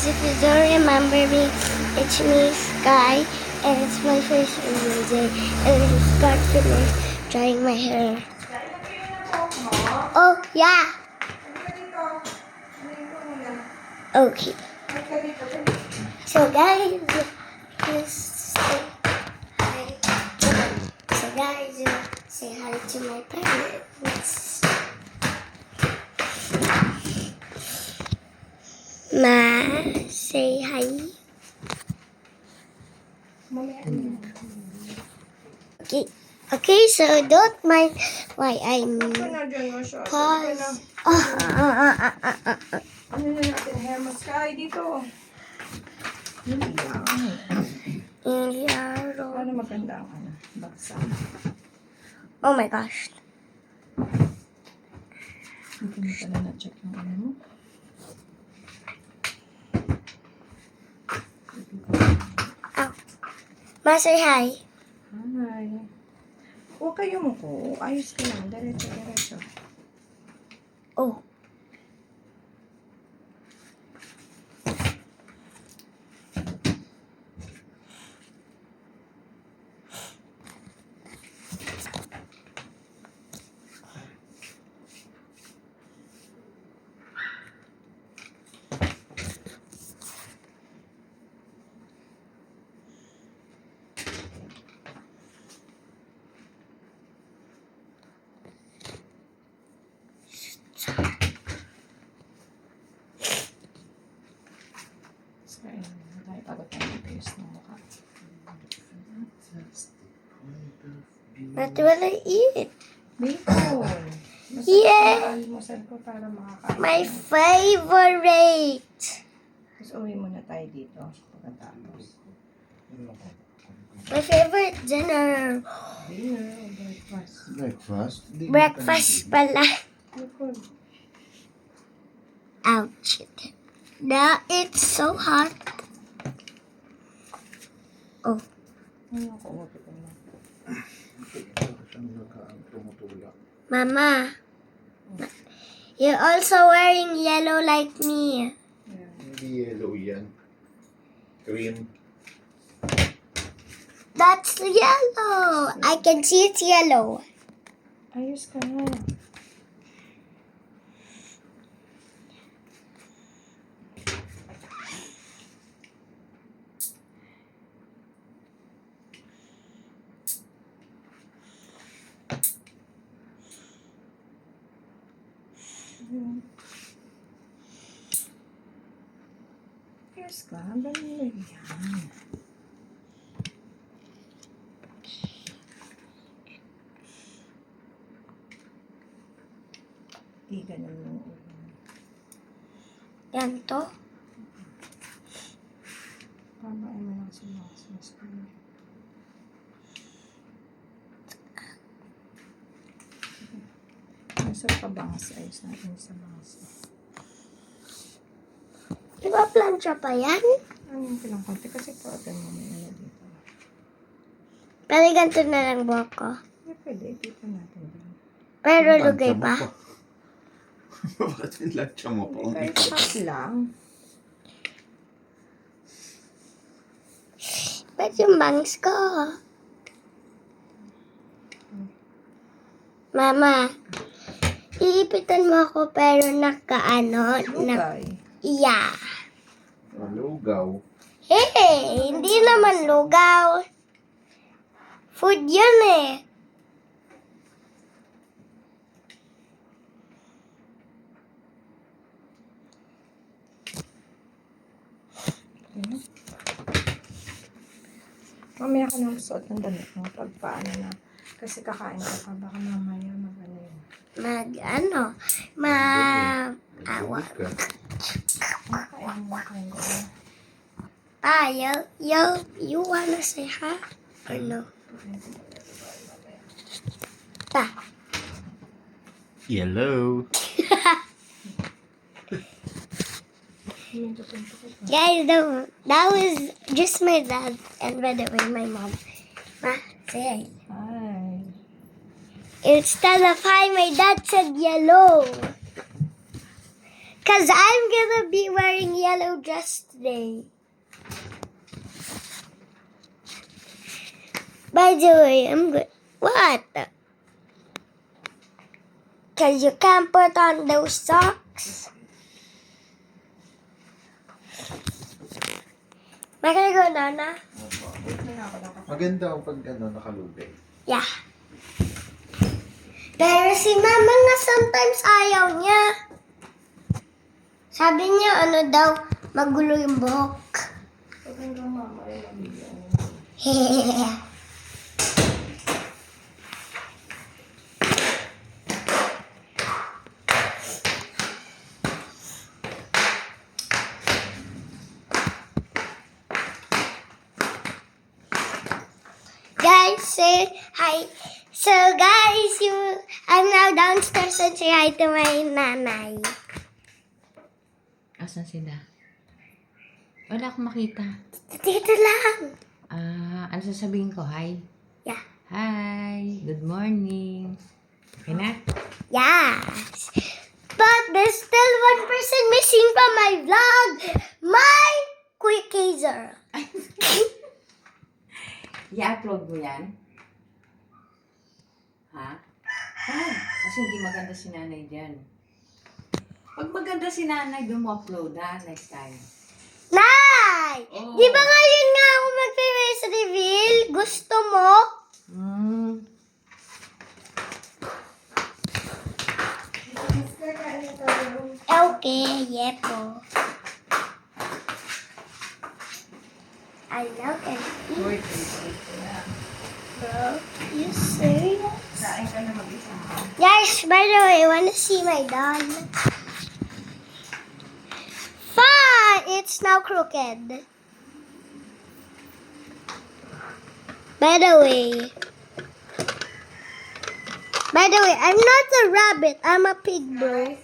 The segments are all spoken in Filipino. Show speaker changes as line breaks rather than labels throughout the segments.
guys, if you don't remember me, it's me, Sky, and it's my first video day, and I just got finished drying my hair. Oh, yeah. Okay. So guys, just say hi. So guys, say hi to my parents. Ma, say hi. Okay. Okay, so don't mind why I'm pause.
Ano na natin hair mo, Sky, dito. Ano maganda ang baksa?
Oh my gosh.
Hindi mo pala na-check yung ano mo.
Ow. Ma, say hi.
Hi. Huwag kayo mo ko. Ayos ka lang. Diretso, diretso.
Oh.
Sky, tayo pagod tayo ng face ng mukha.
What will I eat?
Bacon.
Yeah.
Almusal ko para makakain.
My favorite.
Tapos uwi muna tayo dito. Pagkatapos.
My favorite dinner.
Dinner or breakfast?
Breakfast?
Breakfast pala.
Likod.
Ouch. Now it's so hot. Oh.
Ano ako, wapit na.
Mama. You're also wearing yellow like me.
Hindi yellow yan. Green.
That's yellow. I can see it's yellow.
Ayos ka na. Ayos ka. Dali yan. Di ganun yung ulo.
Yan to.
Pabain mo lang sa mas ko. Nasa pabangas. Ayos natin sa bangas.
Di ba plancha pa yan?
Ayun ko lang konti kasi pwede mo may ano dito.
Pero ganito na lang buhok ko.
Pwede, dito natin din.
Pero lugay pa.
Bakit yung lansya mo pa?
Kahit cut lang.
Ba't yung bangs ko? Mama, iipitan mo ako pero nakaano?
Lugay.
Yeah.
Lugaw.
Hey, hindi naman lugaw. Food yun eh.
Okay. Mamaya ka nang suot ng damit mo pag paano na. Kasi kakain ka pa. Baka mamaya mag-ano yun.
Awa.
Makain mo ko.
Pa, you wanna say hi? Or no? Pa.
Yellow.
Guys, that was just my dad, and by the way, my mom. Ma, say hi.
Hi.
Instead of hi, my dad said yellow. Because I'm gonna be wearing yellow dress today. By the way, I'm good. What? Because you can't put on those socks. Am I gonna go now, na?
Maganda pag nakalubay.
Yeah. Pero si mama nga sometimes ayaw niya. Sabi niya, daw, magulo yung buhok. Guys, say hi. So guys, I'm now downstairs and say hi to my nanay.
Asan sila? Wala akong makita.
Dito lang.
Ano sasabihin ko? Hi?
Yeah.
Hi! Good morning! Okay na?
Yes. But there's still one person missing from my vlog. My quickizer.
I-upload mo yan? Ha? Kasi hindi maganda si nanay dyan. Pag maganda si nanay, doon mo upload ha, next time.
Nay!
Oh.
Di ba ngayon nga ako mag-face reveal? Gusto mo? Okay, yepo. I now can eat.
Wait.
Bro, you serious?
Kain ka na mag-isa.
Guys, by the way, wanna see my dog? Fun! It's now crooked. By the way, I'm not a rabbit. I'm a pig, bro.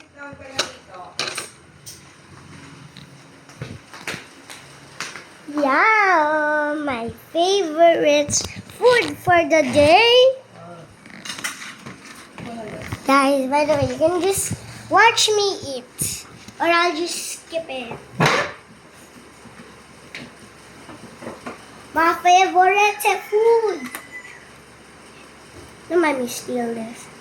Yeah, my favorite food for the day. Guys, by the way, you can just watch me eat, or I'll just skip it. My favorite food. Don't mind me steal this.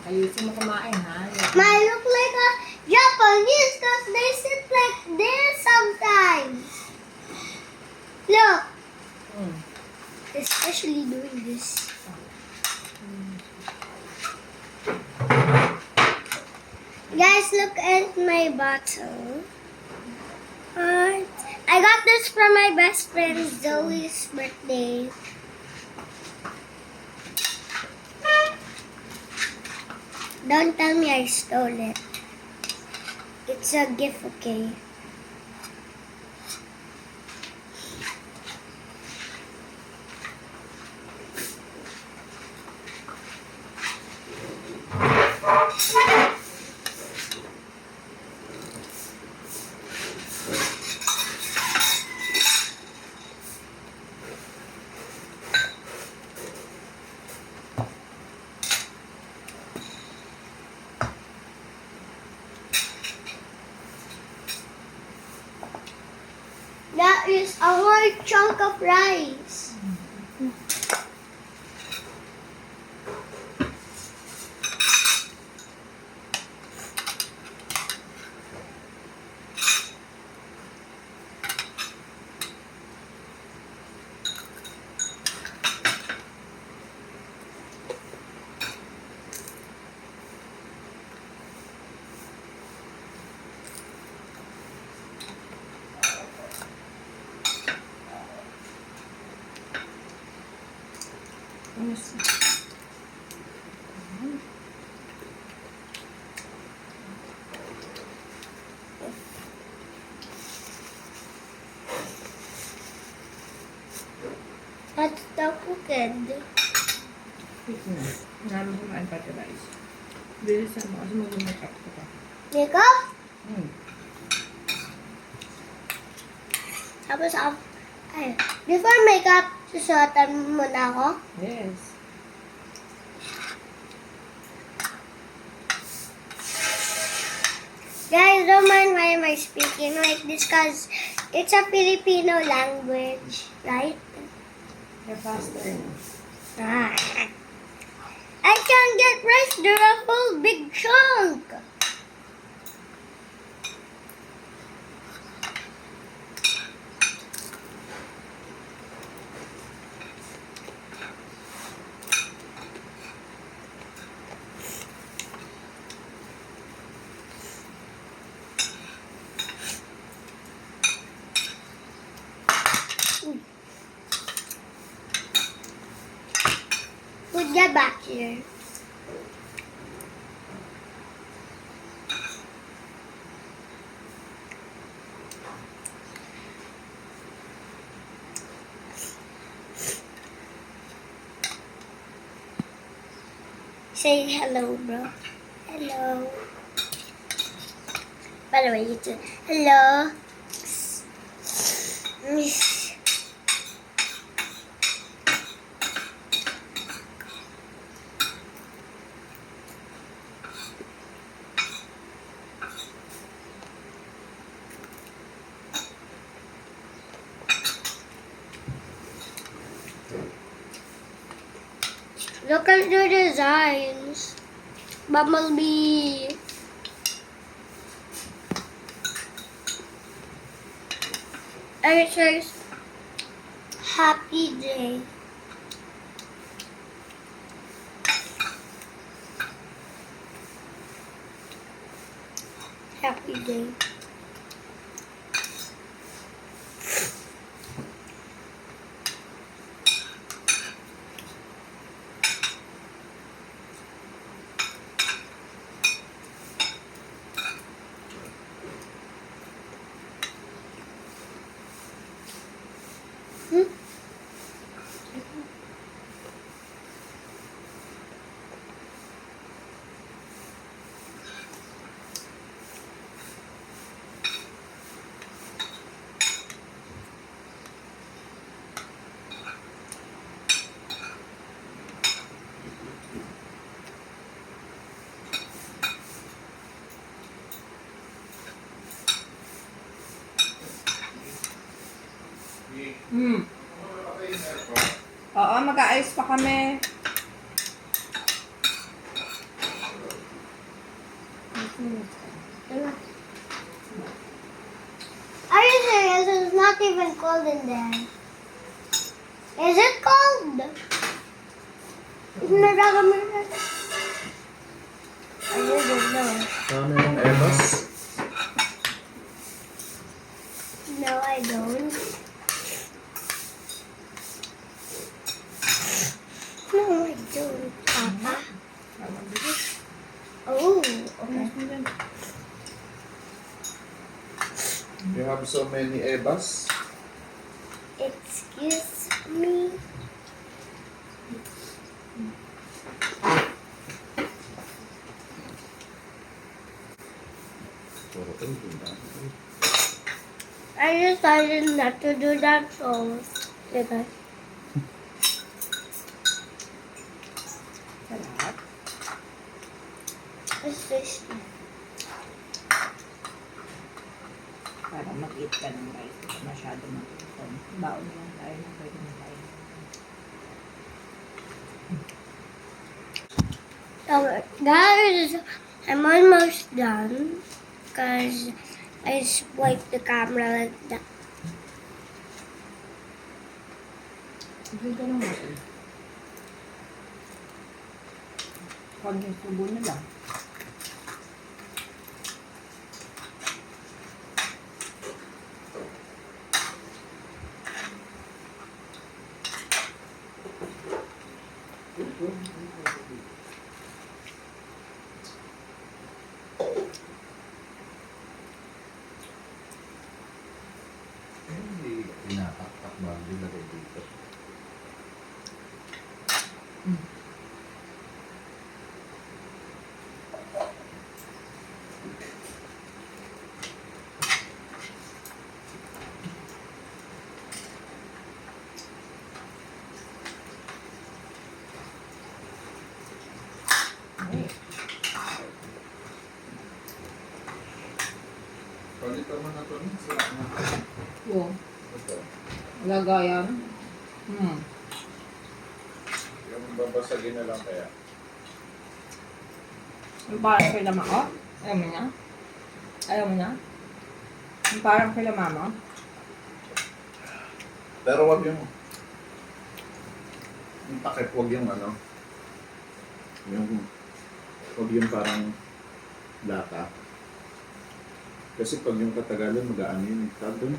Ayusin mo kumain ha.
I look like a Japanese because they sit like this sometimes. Look, especially doing this. Guys, look at my bottle. I got this from my best friend Zoe's birthday. Don't tell me I stole it. It's a gift, okay? That is a whole chunk of rice. That's the crooked.
Namin kumain pati rice. Bilisan mo kasi mag-make up ko pa.
Nico? Tapos, ay, before makeup, susuotan mo na ako.
Yes.
Guys, don't mind why am I speaking like this because it's a Filipino language, right?
You're faster.
Ah. I can't get rice. They're a whole big chunk. Put that back here. Say hello, bro. Hello. By the way, you too. Hello. Miss. Look at the designs. Bumblebee. And it says Happy Day. Happy Day.
Oo, mag-aayos pa kami.
Are you serious? It's not even cold in there. Is it cold? I don't know.
Dami mong Evas.
No, I don't. No, I don't, Papa. Oh, okay.
You have so many Evas.
Excuse me. I decided not to do that, so okay.
Salamat.
It's this.
Para mag-eat ka ng rice. Masyado mag-eat. Baon lang tayo na pwede na tayo.
So, guys, I'm almost done because I swiped the camera like that.
Hindi ka lang natin. Huwag yung subo na lang.
Hindi pinataktak ba? Nilagay dito.
Yung
Ito.
lagayan.
Yung babasagin na lang kaya.
Yung parang kay mama ko. Ayaw mo niya? Ayaw mo niya? Yung parang kay mama.
Pero wag yung takip, wag yung ano. Wag yung parang lata. Kasi pag yung katagalan, mag-aano yun. Tawag doon?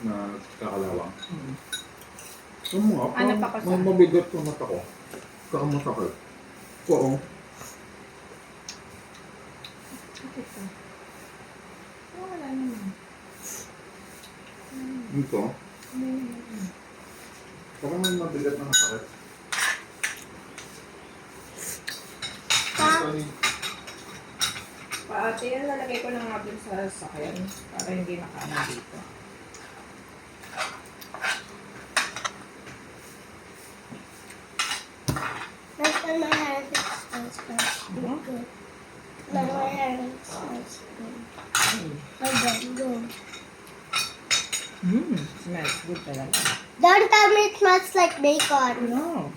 Na kakalawang. Ano nga?
Ano pa kasi?
Mabigat yung mata ko. Kakamasakit. Oo.
Bakit ka? Wala naman.
Ito. Parang may mabigat na masakit.
Paate yan, lalagay ko lang nga dun sa sakyan para hindi nakaano dito.
Like when my hair smells good. When my hair smells good. Okay, go.
Smells good talaga.
Don't tell me it smells like bacon.
No.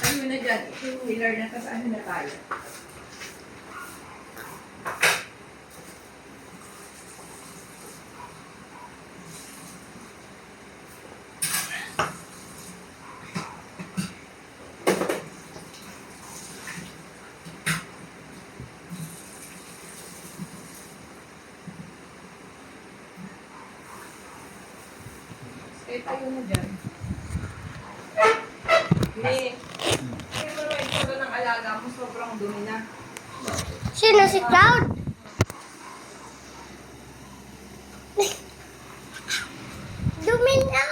Ano na dyan? Two-wheeler na, tapos ano na tayo? Eh, tayo na dyan. Pero ito ng alaga mo, sobrang dumi na.
Sino si Cloud? Dumi na.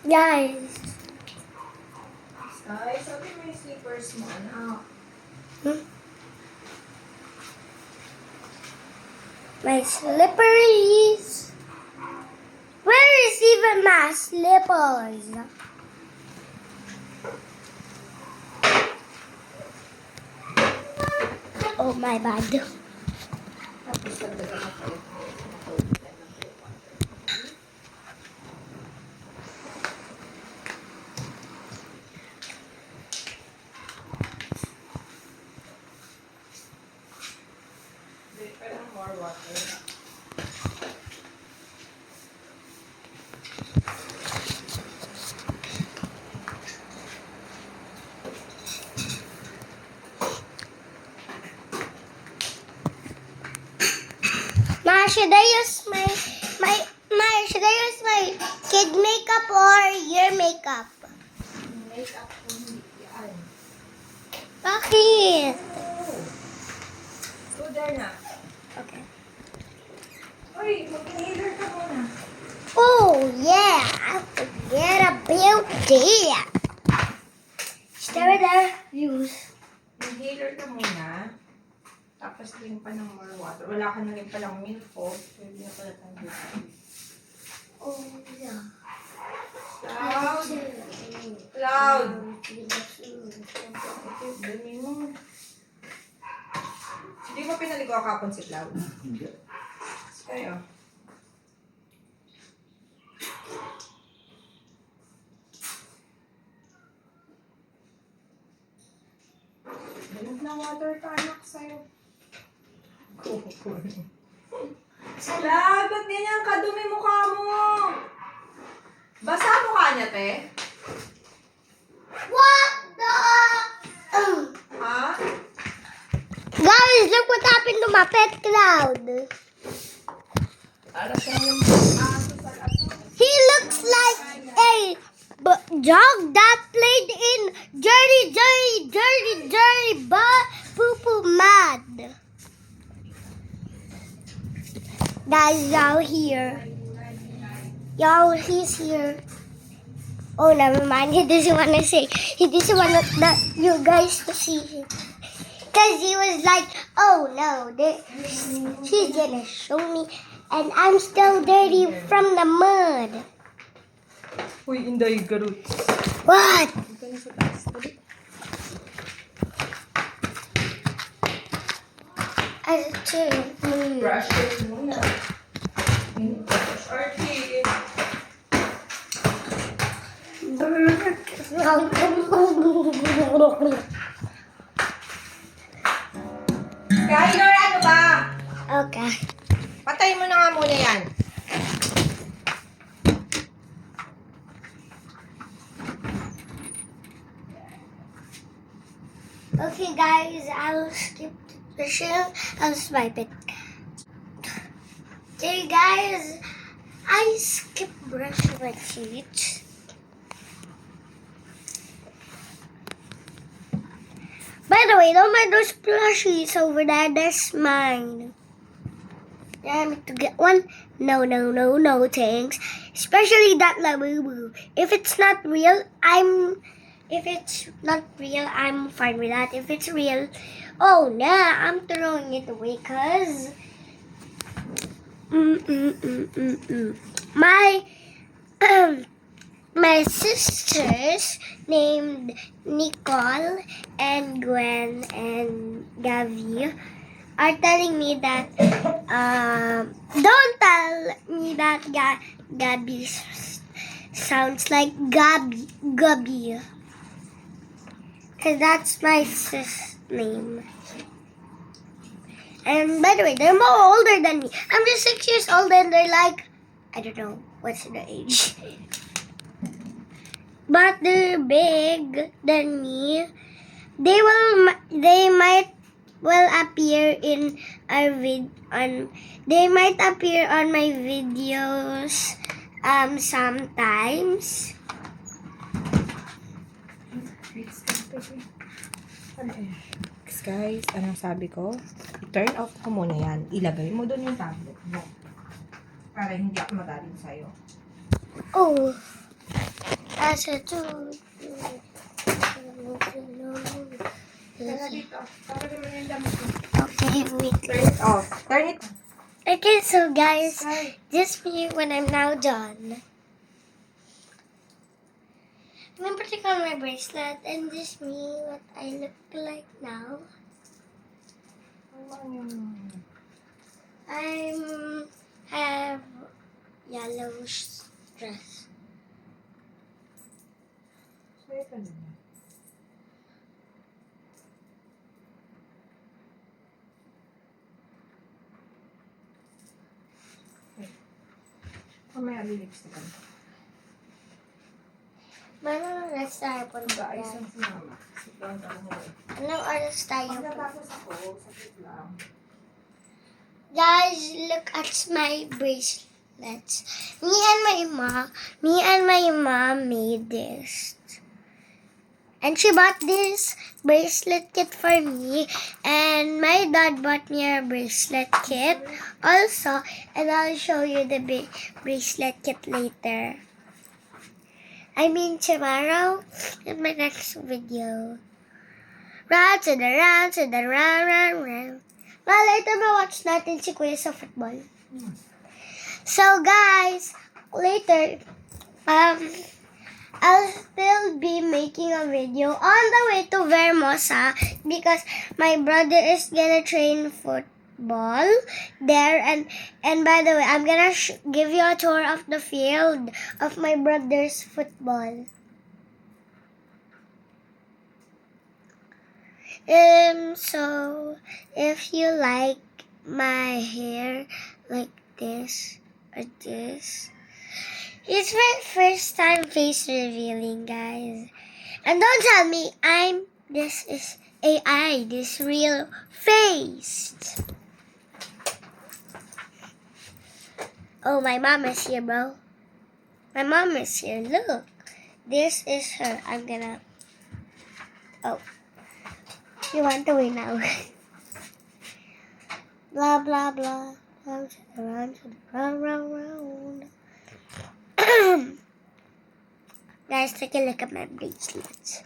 Guys.
Ay, sabi mo yung slippers mo, anak.
My slipperies. Where is even my slippers? Oh my bad.
Tapos dagdagan na kayo. Parang more water.
Ma, should I use should I use my kid makeup or your makeup?
Makeup ko hindi yan.
Bakit?
So there na.
Okay.
Uy, mag-inhaler ka muna.
Oh yeah, I forget about that. Stay there. Use.
Inhaler ka muna. Tapos din pa ng more water. Wala ka na rin palang milk po. Pwede na pala tayo dito.
Oh yeah.
Cloud! Cloud! Dumi mo. Hindi mo pinaligo kapon si Cloud.
Hindi.
Kayo. Dalag na water ka, anak, sa'yo. Cloud, ba't ganyan kadumi mukha mo? Basa mukha niya, te?
What the?
Ha?
Guys, look what happened to my pet Cloud.
Para sa yung aso sa aso.
He looks like a dog that played in dirty, poo-poo mud. Guys, out here. Y'all, he's here. Oh, never mind. He doesn't want to say. He doesn't want you guys to see him. Because he was like, oh no, she's gonna show me. And I'm still dirty from the mud.
Uy, Inday, garut.
What?
Ito na sa taas. Dali.
I too.
Brush it muna. Brush our teeth. Skyler, ano ba?
Okay.
Patay mo na nga muna yan.
Okay, guys, I'll skip the show. I'll swipe it. Okay, guys, I skip brushing my teeth. By the way, don't mind those plushies over there. That's mine. I need to get one. No, thanks. Especially that Labubu. If it's not real, If it's not real, I'm fine with that. If it's real, oh nah, I'm throwing it away, cause my my sisters named Nicole and Gwen and Gavi are telling me that don't tell me that Gabby sounds like Gabby. Cause that's my sis name. And by the way, they're more older than me. I'm just 6 years old and they're like, I don't know, what's the age? But they're big than me. They might well appear in our they might appear on my videos sometimes.
Guys, anong sabi ko? I-turn off ko muna yan. Ilagay mo doon yung tablet mo. Para hindi ako magaling sa'yo.
Oh, as a tool.
Tara dito. Para naman yung damit mo.
Okay, wait.
Turn it off. Turn it off.
Okay, so guys, this me when I'm now done. I'm putting on my bracelet, and this me what I look like now. I'm have yellow dress.
Mamaya lilipstick ka.
Anong oras tayo punta?
Guys, ang sinama. Sit down ka muna.
Anong oras tayo punta?
Pagkatapos ako, sakit lang.
Guys, look at my bracelets. Me and my mom made this. And she bought this bracelet kit for me. And my dad bought me a bracelet kit also. And I'll show you the bracelet kit later. I mean tomorrow in my next video. Round to the round. Well, later watch natin si Kuya sa football. So guys, later, I'll still be making a video on the way to Vermosa because my brother is gonna train football there, and by the way, I'm gonna give you a tour of the field of my brother's football. So if you like my hair like this or this, it's my first time face revealing, guys. And don't tell me this is AI, this real face. Oh, my mom is here, bro. My mom is here. Look. This is her. I'm gonna... Oh. You want to win now. Blah, blah, blah. Round. Guys, take a look at my bracelets.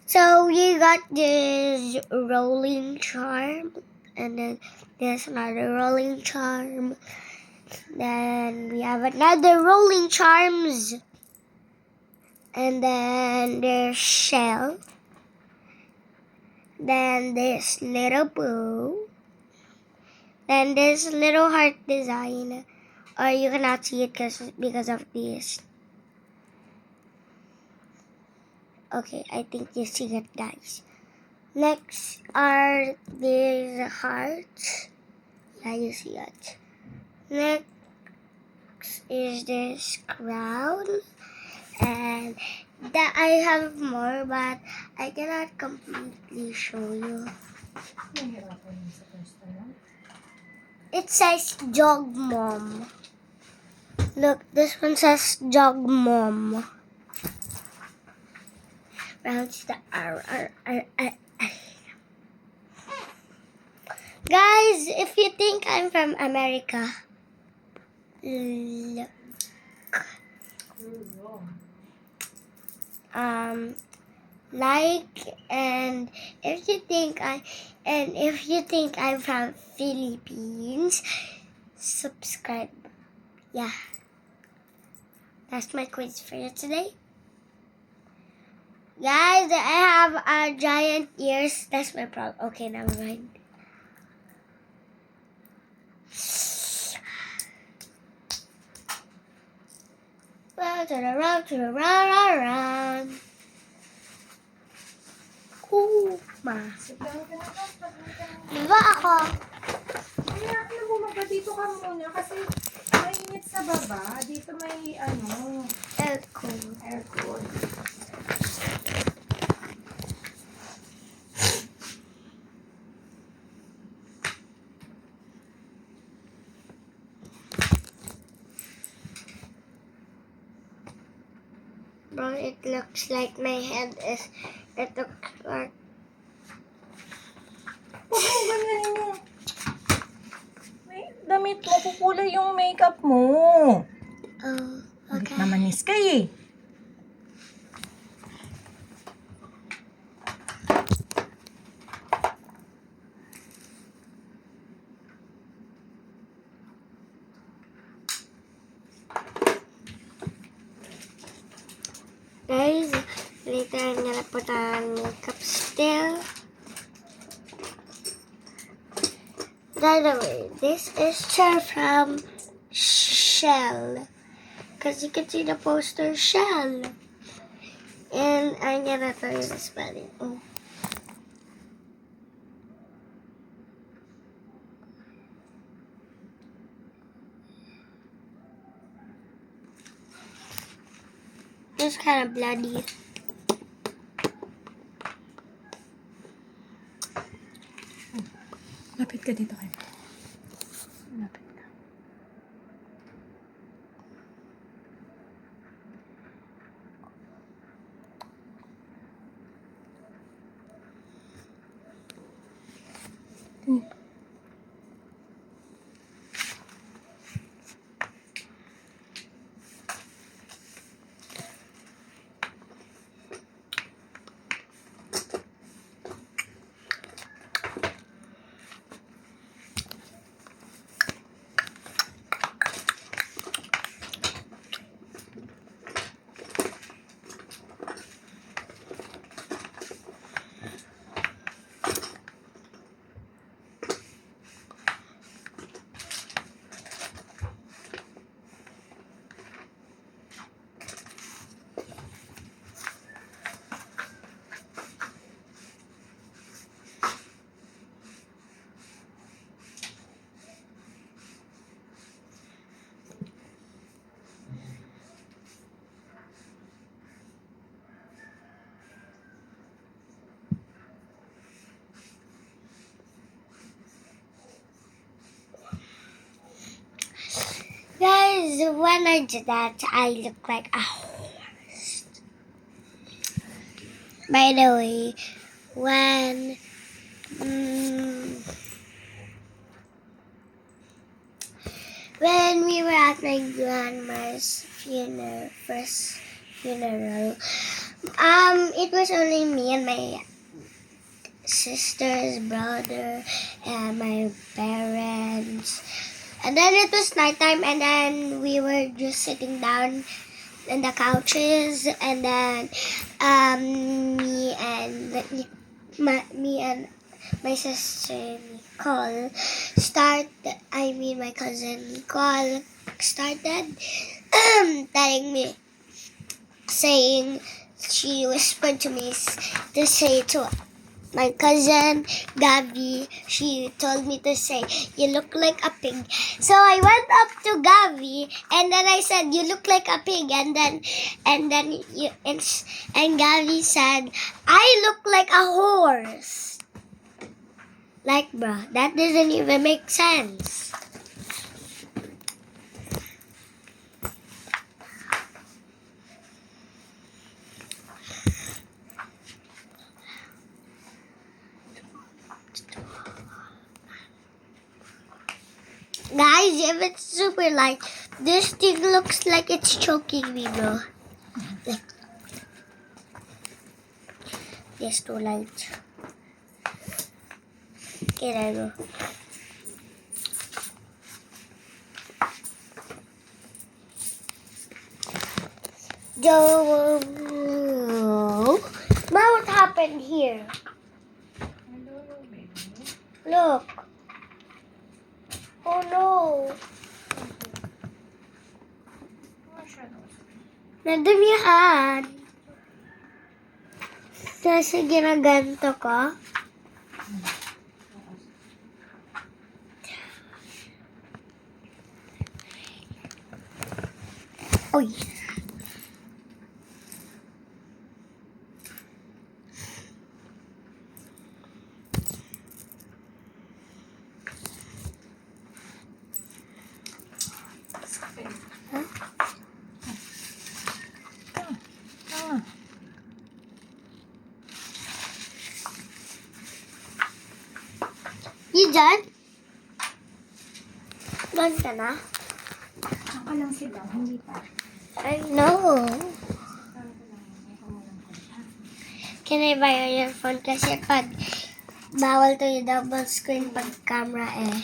So we got this rolling charm, and then there's another rolling charm, Then we have another rolling charms. And then there's shell. Then this little bow. Then this little heart design. Or you cannot see it because of this. Okay, I think you see it, guys. Next are these hearts. Yeah, you see it. Next is this crown. And that I have more, but I cannot completely show you. It says Jog Mom. Look, this one says Jog Mom. Rounds the R. Guys, if you think I'm from America, look. Like, and if you think I'm from Philippines, subscribe. Yeah. That's my quiz for you today. Guys, I have giant ears. That's my problem. Okay, never mind. Round to the round to the round. Ma. Diba ako?
Kaya ako bumaga dito ka muna kasi mainit sa baba. Dito may
Aircon.
aircon.
Bro, it looks like my head is, it looks like,
Huwag mo ganyanin yung damit mo, kukulay yung makeup mo.
oh,
Ulit
okay.
naman ni Sky eh.
Guys, later I'm gonna put on makeup still. By the way, this is chair from Shell. Because you can see the poster Shell. And I'm gonna tell you the spelling. Oh. It's kind of bloody.
Lapit ka dito kayo. Lapit ka.
Guys, when I did that, I look like a horse. By the way, when we were at my grandma's first funeral, it was only me and my sister's brother and my parents And then it was nighttime, and then we were just sitting down in the couches, and then me and my sister Nicole my cousin Nicole started telling me, saying, she whispered to me to say to my cousin Gabi, she told me to say, you look like a pig. So I went up to Gabi, and then I said, you look like a pig, and Gabi said, I look like a horse. Like, bruh, that doesn't even make sense. Guys, if it's super light, this thing looks like it's choking me, bro. Like, it's too light. Okay, there you go. Joe, Ma, what happened here? Look. Oh no. Nadumihan. Kasi ginaganto ko. Uy. You done? Done ka na?
Saka lang sila, hindi pa.
I know. Can I buy your phone? Kasi pag bawal to yung double screen pag camera eh.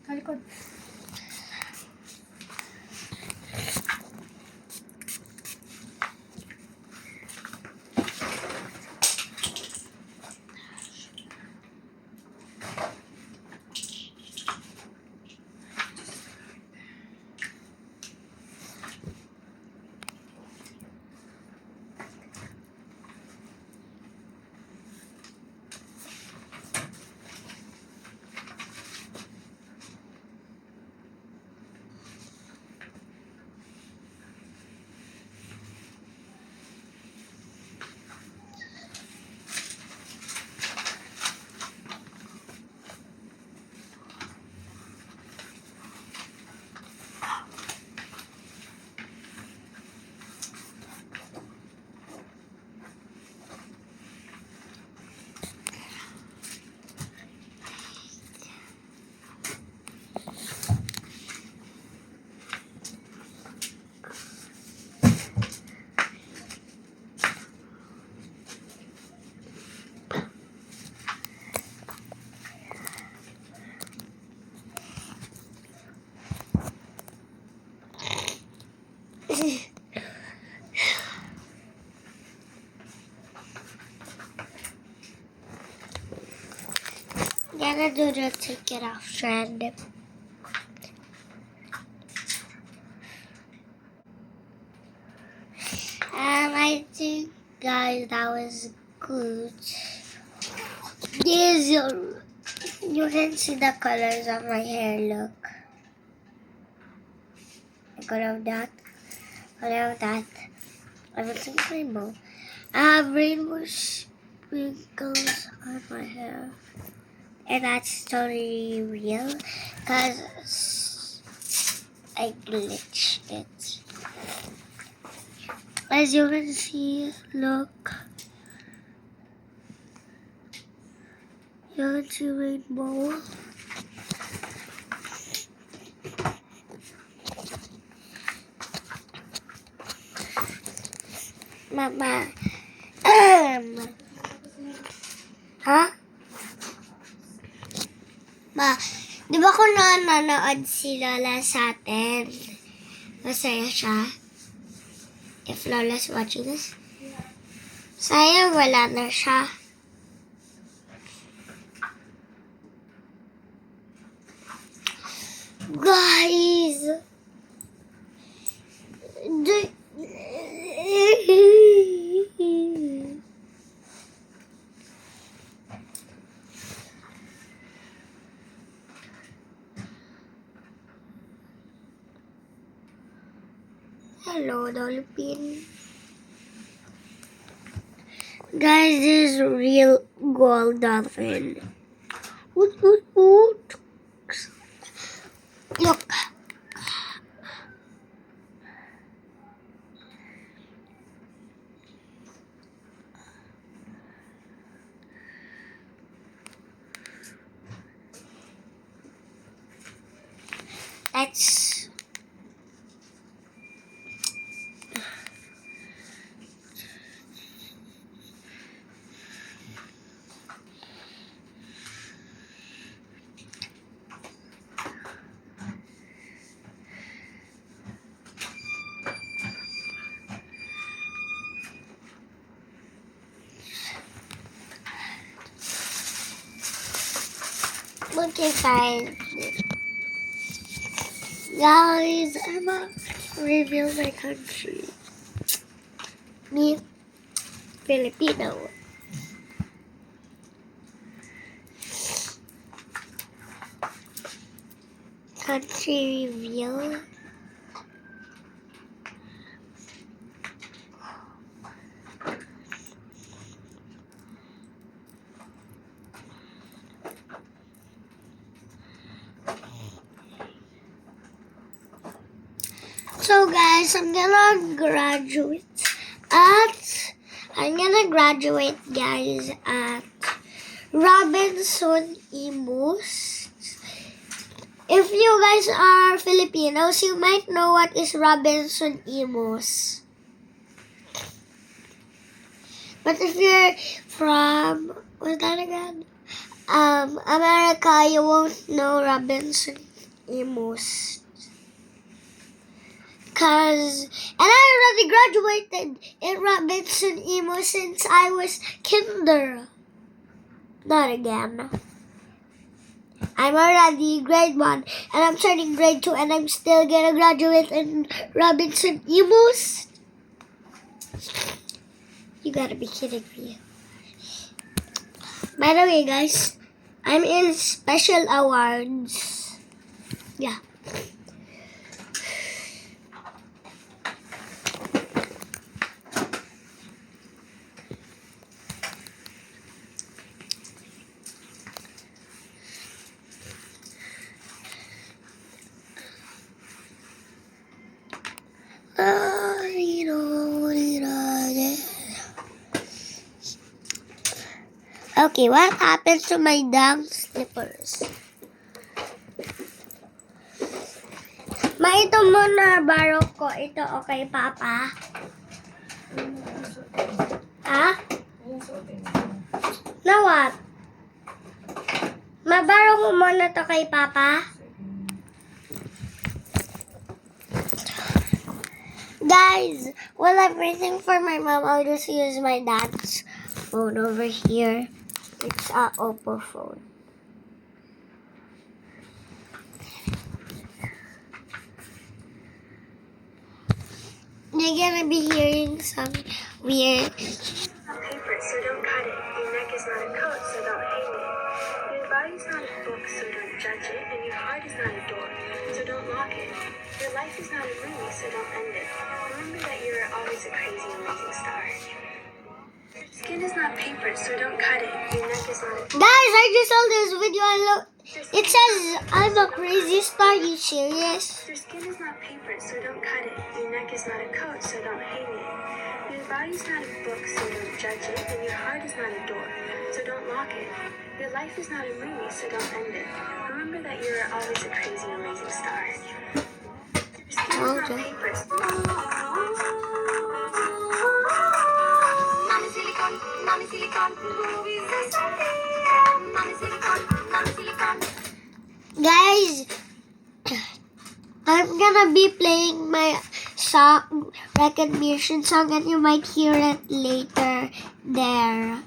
Kalikod. Gotta do the take it off trend. I think, guys, that was good. There's you can see the colors of my hair. Look, the color of that, color of that. Everything's rainbow. I have rainbow sprinkles on my hair. And that's totally real because I glitched it. As you can see, look. You can see rainbow. Mama. Ha? Ma, di ba kung nanonood si Lola sa atin, masaya siya? If Lola's watching this. Sayang wala na siya. Guys! Hello, dolphin. Guys, this is real gold dolphin. Woot, woot, woot. Look. Let's look inside. Guys, I'm gonna reveal my country. Me, Filipino. Country reveal. So guys, I'm gonna graduate guys at Robinson Imus. If you guys are Filipinos, you might know what is Robinson Imus. But if you're from, what's that again? America, you won't know Robinson Imus. And I already graduated in Robinson Emo since I was kinder. Not again. I'm already grade 1 and I'm starting grade 2 and I'm still gonna graduate in Robinson Emos. You gotta be kidding me. By the way guys, I'm in special awards. Yeah. Okay, what happened to my dance slippers? Ito muna, baro ko. Ito, okay, Papa? Ha? Na what? Mabaro mo muna to kay Papa? Guys, while I'm waiting for my mom, I'll just use my dad's phone over here. It's an Oppo phone. You're gonna be hearing some weird.
Paper, so don't cut it. Your neck is not a coat, so don't hang it. Your body's not a book, so don't judge it. And your heart is not a door, so don't lock it. Your life is not a movie, so don't end it. Remember that you're always a crazy, amazing star. Skin is not paper, so don't cut it. Your neck is not a...
Guys, I just saw this video. It says I'm a crazy star. You serious?
Your skin is not paper, so don't cut it. Your neck is not a coat, so don't hang it. Your body's not a book, so don't judge it. And your heart is not a door, so don't lock it. Your life is not a movie, so don't end it. Remember that you're always a crazy, amazing star. Your skin is not
Okay.
paper.
Mommy silicone, mommy silicone, movies are starting. Mommy silicone, mommy silicone.
Guys, I'm gonna be playing my song, recognition song, and you might hear it later there.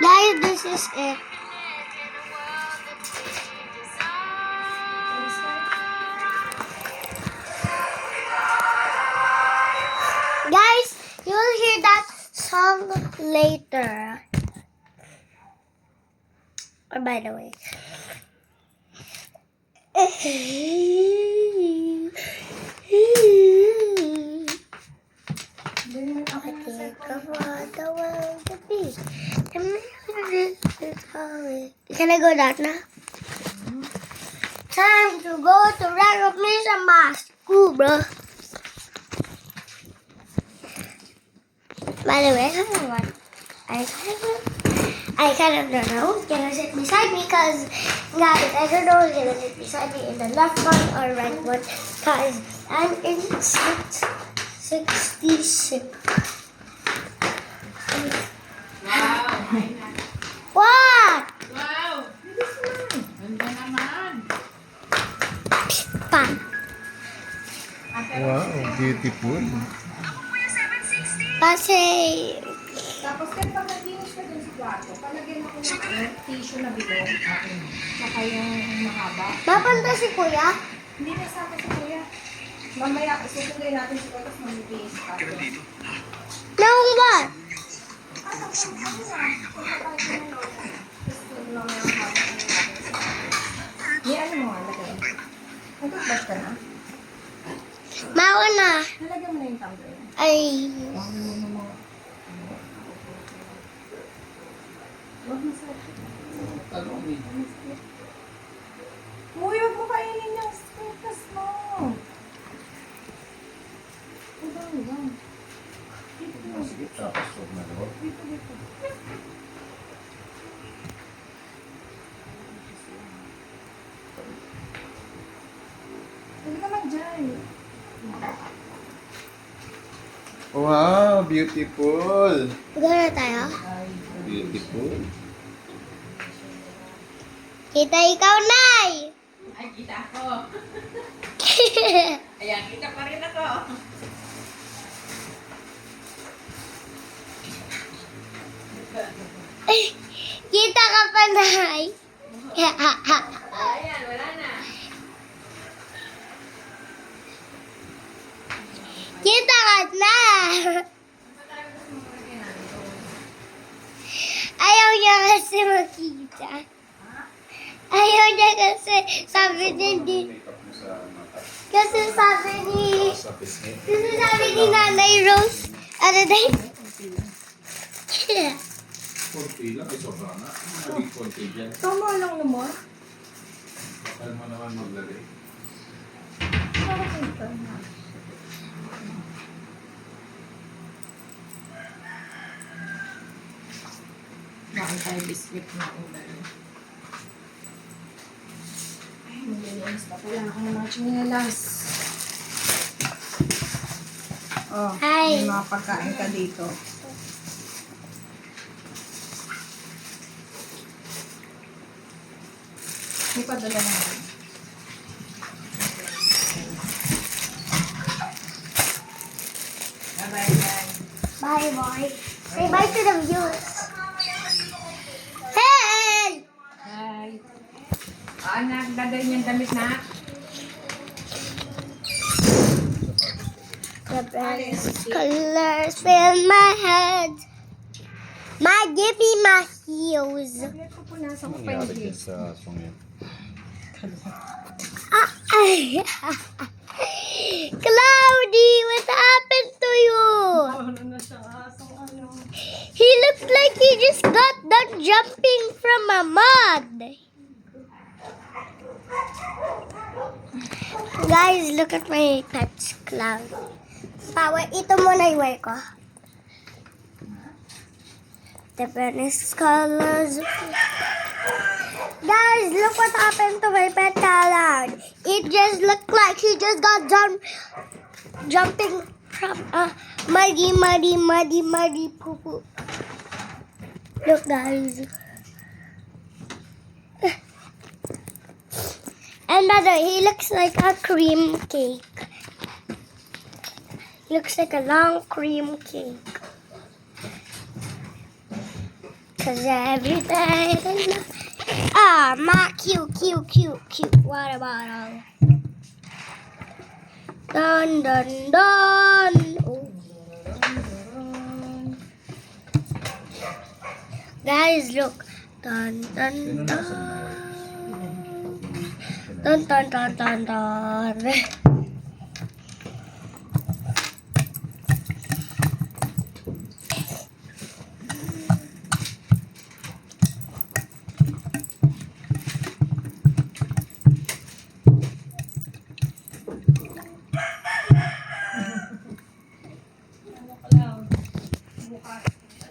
Guys, this is it. Guys, you'll hear that song later. Or by the way. I think of what the world to be. Can I go that now? Time to go to recognition mask. Cool, bro. By the way, I kind of don't know who's gonna sit beside me, cause guys, I don't know who's gonna sit beside me in the left one or right one, cause I'm in 66.
Wow!
What?
Wow! Bilis naman! Ganda naman!
Pan.
Wow, beautiful.
Kasi,
Tapos kahit pag naglinis ka dun sa kwarto, palagyan ako ng tissue na bilog. Tsaka yung mahaba.
mapunta si kuya?
Hindi na sa akin si kuya. Mamaya, susugay natin si kuya, tapos magbibihis ka.
No, what?
Di ano mo nga, lagay. Nag-toothbrush ka na?
Mauna.
Nalagyan mo na yung tumbler.
Ay,
Huwag mo sa...
Ano ni?
Uy, huwag mo kainin yung sprinkles mo. Ito.
Sige, tapos huwag na daw.
Pwede ka man dyan.
Wow, beautiful.
gano'n tayo?
Beautiful.
Kita ikaw, Nay!
Ay, kita ko! Ayan, kita pa rin ako!
Kita ka pa, Nay!
Ayan, wala na!
Kita ka na! Ayaw niya kasi makita. Ayaw niya kasi sabi ni
Makeup mo sa mata.
kasi sabi ni
Sa pisngi.
kasi sabi ni Nanay Rose ano day?
Konti lang, ay sobra na. Naging konti dyan.
Tama lang naman.
Bakal mo naman maglagay.
Parang ito.
Kain tayo biscuit na ulan.
Ay, malilinis na pala ako ng mga chinelas. Oh,
Hi.
may mga pagkain ka dito. May padala na ako.
Bye-bye, guys.
Bye, boy. Say bye to the viewers. Hey!
Bye. Anak, dagay niyang damit na.
The brightest colors fill my head. Give me my heels.
Saglit ko punasan ko pa yung
Nangyari din
heels.
sa song yan.
Ay. Cloudy, what happened to you?
Ano na siya, asong ano.
He looks like he just got done jumping from a mud. Guys, look at my pets, Cloud. Power, ito muna yung wear ko. The brightest colors. Guys, look what happened to my pet Cloud. It just looked like he just got done jumping from a muddy poo poo. Look, guys. Another, he looks like a cream cake. Looks like a long cream cake. Cause every day, my cute water bottle. Dun dun dun. Oh. Guys, look. Dun dun dun. Dun dun dun dun dun.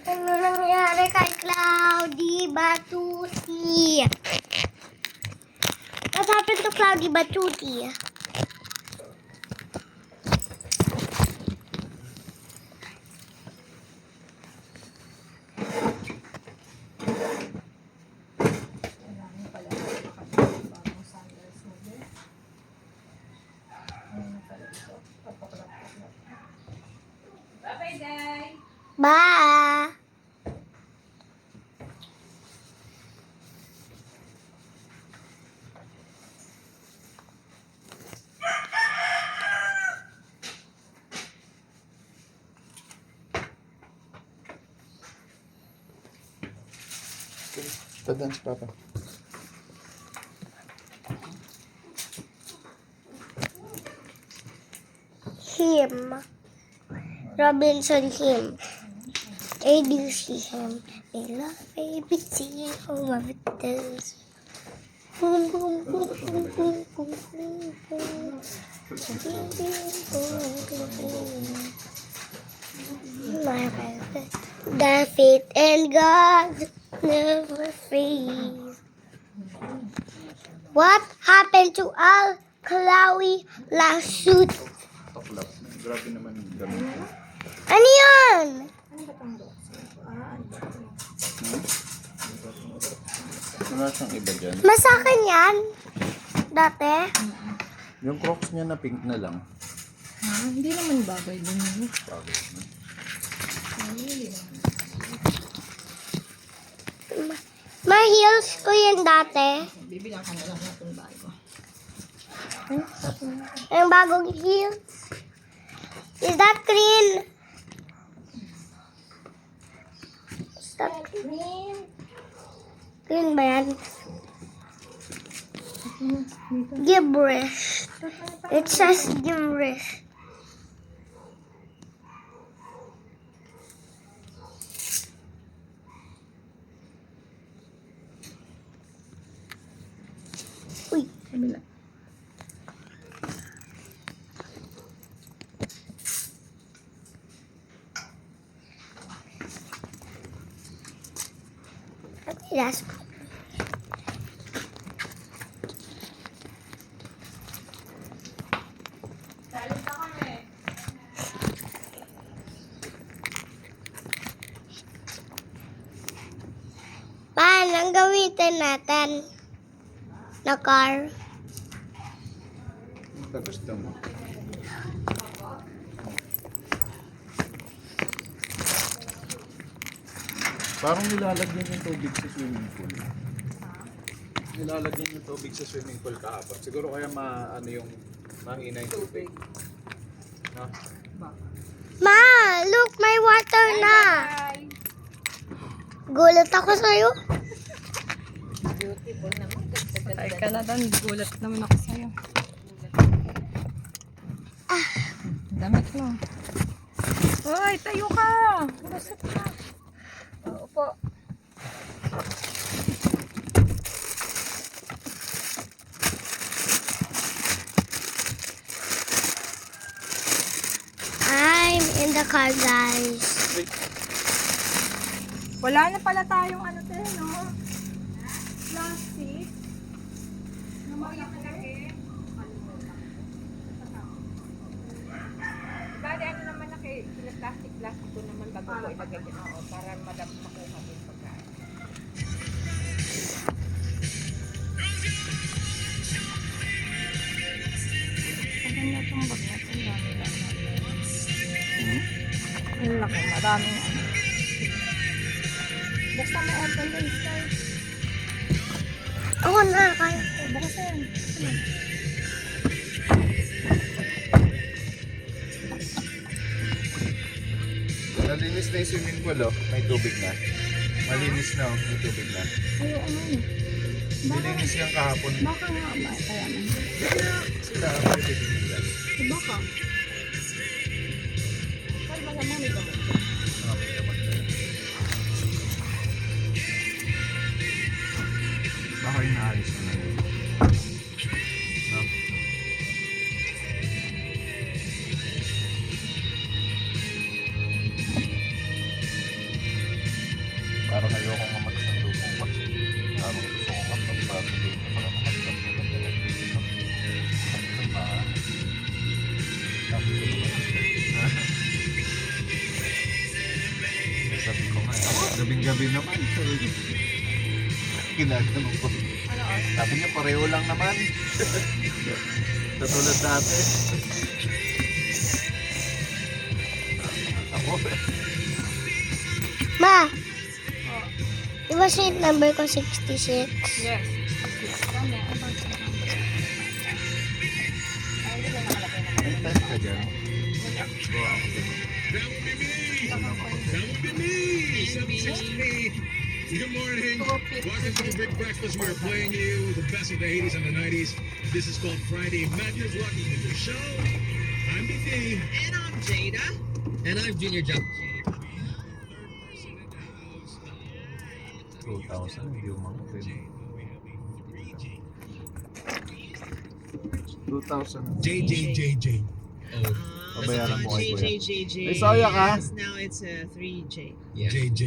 Ano nangyari kay Cloudy Batuti? What happened to Cloudy Batuti?
Bye-bye, guys.
Bye!
Tadaan si Papa.
Him. Robinson him. ABC him. They love ABC. Oh, love it does. Boom, boom, boom, boom, boom, boom, boom, boom. My favorite. The faith and God never fades. What happened to Al Klawi last suit?
Taklap. Grabe naman yung gamit ko.
Ano yun?
Wala siyang iba dyan.
Mas akin yan. Dati.
Yung Crocs niya na pink na lang.
Hindi naman bagay din yun.
Bagay na.
May heels ko yun dati.
Bibilang ka na lang natin bago.
Yung bagong heels. Is that green? Is that green? Green ba yan? Gibberish. It says gibberish. Uy,
Kabila.
Okay, that's Paano ang gamitin natin na car?
Ito gusto mo. Parang nilalagyan yung tubig sa swimming pool. Nilalagyan yung tubig sa swimming pool kahapon. Siguro kaya ano yung mahina yung tubig. No?
Ma, look, may water na. Gulat ako sa'yo.
Beautiful naman.
Ay ka na doon, gulat naman ako sa'yo. Damit mo. Hoy, tayo ka! Lusot ka. Opo.
I'm in the car, guys.
Wala na pala tayong ano tayo, no? Plastic. Bali, ano naman na kay plastic ko naman bago ko ilagay yun. Oo, para madam makuha din pagkain. Ang ganda itong bag na ito. Ang dami lang natin. Ang laki, maraming ano. Basta may open din, sir.
Ako na, kaya.
Buksan.
Malinis na yung swimming pool, oh. May tubig na. Malinis na, oh. May tubig na.
Ay, ano yun?
Nilinis yan kahapon.
Baka nga ba? Kaya man.
Sila, pwede din nila.
Baka. Ay, mga mami ka mo.
Okay, naman na. Baka inaayos na yun. No? Parang ayoko nga magsundo ko kasi parang gusto ko magpapatuloy ko para makapagpapatuloy ko ng dito. Sabi ko nga, gabing-gabi naman. Ginagano ko. Sabi niya, pareho lang naman. Katulad dati. Ako,
Ma, di ba seat number ko 66?
Yes. Kami, ano ba? Ay, hindi ko nakalagay na.
may time ka dyan.
Good morning. Welcome to the Big Breakfast. We're playing you the best of the 80s and the 90s. This is called Friday Madness. Welcome to the show. I'm Big D.
And I'm Jada. And I'm Junior Jump.
2,000, hindi yung mga pwede. 2,000.
JJJJ.
Oh,
Pabayaran mo kay Kuya.
JJJJ.
May soya ka?
Yes, now it's 3J. Yeah.
JJ.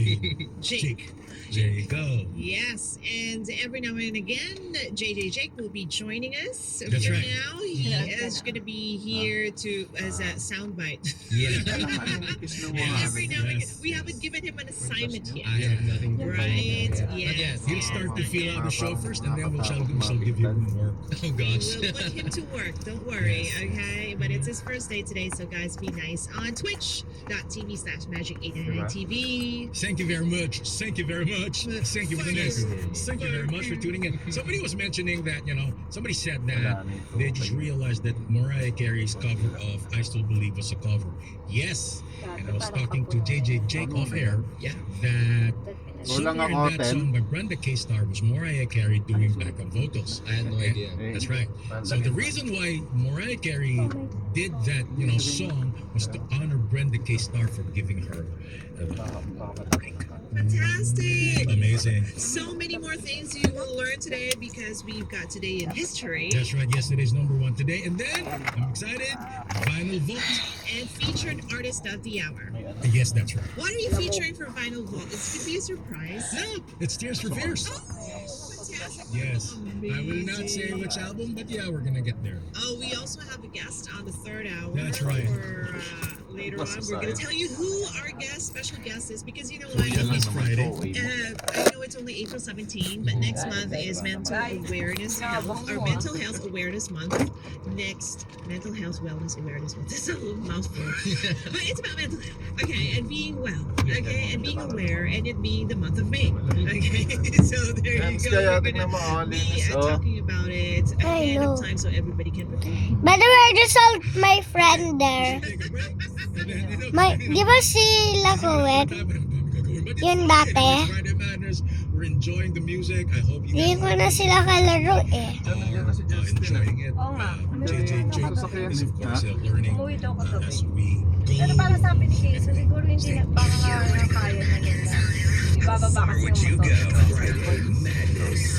Jake.
There you go.
Yes, and every now and again, JJ Jake will be joining us.
That's
For
right.
now, he is going to be here as a soundbite.
Yeah.
Every now and again, we haven't given him an assignment yet.
I have nothing to
Right?
Yeah.
Yes.
He'll start to feel out the show first, and then we'll give you more. Oh gosh.
We'll put him to work. Don't worry, okay? But it's his first day today, so guys, be nice on twitch.tv/magic899tv.
Thank you very much. Thank you very much. Thank you for the news. Thank you very much for tuning in. Somebody was mentioning that, somebody said that they just realized that Mariah Carey's cover of I Still Believe was a cover. Yes. And I was talking to JJ Jake off air
Yeah.
that
Kulang
somewhere
ang
in that
hotel.
song by Brenda K-Star was Mariah Carey doing backup vocals.
I had no idea.
That's right. So the reason why Mariah Carey did that, song was to honor Brenda K-Star for giving her a break.
Fantastic.
Amazing.
So many more things you will learn today because we've got today in history
That's right. Yesterday's number one today. And then, I'm excited, Vinyl Vault.
and featured artist of the hour.
Yes, that's right.
What are you featuring for Vinyl Vault? It's going to be a surprise.
No, it's Tears for Fears.
Fantastic.
Yes. I will not say which album, but yeah, we're gonna get there.
Oh, we also have a guest on the third hour.
That's right.
Or later on, we're going to tell you who our special guest is because you know what?
It's Friday.
I know it's only April 17, but next month is Mental Awareness Health, or Mental Health Awareness Month. Next, Mental Health Wellness Awareness Month. It's a little mouthful, but it's about mental health, okay, and being well, okay, and being aware, and it being the month of May, okay. So there you go. We're gonna be talking about it ahead of time so everybody can prepare.
By the way, I just saw my friend there. Di ba sila Kuwait? Yun dati.
Friday Madness. We're enjoying the music. I hope you
Hindi
guys
ko na sila kalaro eh.
enjoying it.
Oo nga.
JJ is of course learning
Umuwi daw kagabi.
as we
Pero
go.
para sabi ni Casey, siguro hindi na baka kaya na nila. Ibababa kasi yung motor.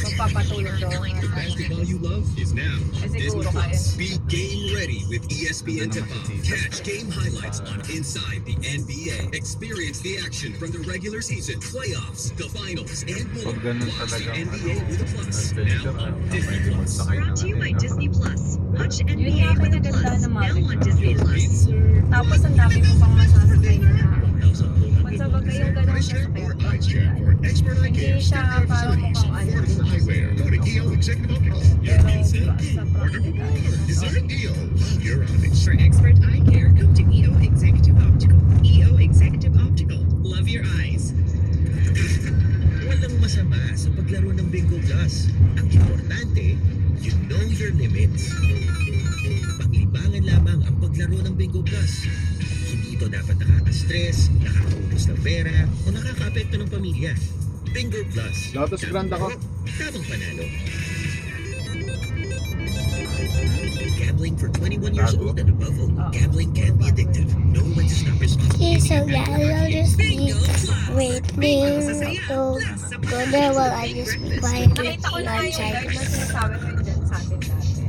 Magpapatulog daw.
Basketball you love is now on
Siguro
Disney
kaya.
Plus. Be game ready with ESPN Tip-Off. Catch game highlights on Inside the NBA. Experience the action from the regular season, playoffs, the finals, and more.
Pag ganun
Watch the
talagang
NBA with a Plus.
adventure,
Now on Disney
medyo
Plus.
magsakay na
Brought to you by
natin.
Disney Plus. Watch
Yun
NBA
nga
with a
kinaganda
Plus.
ng
Now
Mavic.
on Disney Plus.
Tapos ang dami mo pang masasakay na magsabagay yung ganun sasakyan.
Expert eye
Hindi
care,
siya
state-of-the-art
parang
facilities,
mukhang ano.
affordable eyewear. Go to EO Executive Optical. Your
Pero
needs
sa
Order
practical.
more. Design EO. Love your eyes.
For expert eye care, come to EO Executive Optical. EO Executive Optical. Love your eyes.
Walang masama sa paglaro ng Bingo Plus. Ang importante, you know your limits. Paglibangan lamang ang paglaro ng Bingo Plus. Hindi ito dapat nakaka-stress, nakakaubos ng pera, o nakaka-apekto ng pamilya. Bingo Plus.
Lotus Grand ako.
Tamang panalo. Gambling for 21 years old and above only. Gambling can be addictive. Know when to stop
Okay,
responsibly.
so yeah, I'll just be waiting to go there while I just be quiet with
Nakita ko na nga yung
lunch.
guard na sinasabi ko yun dyan sa atin dati.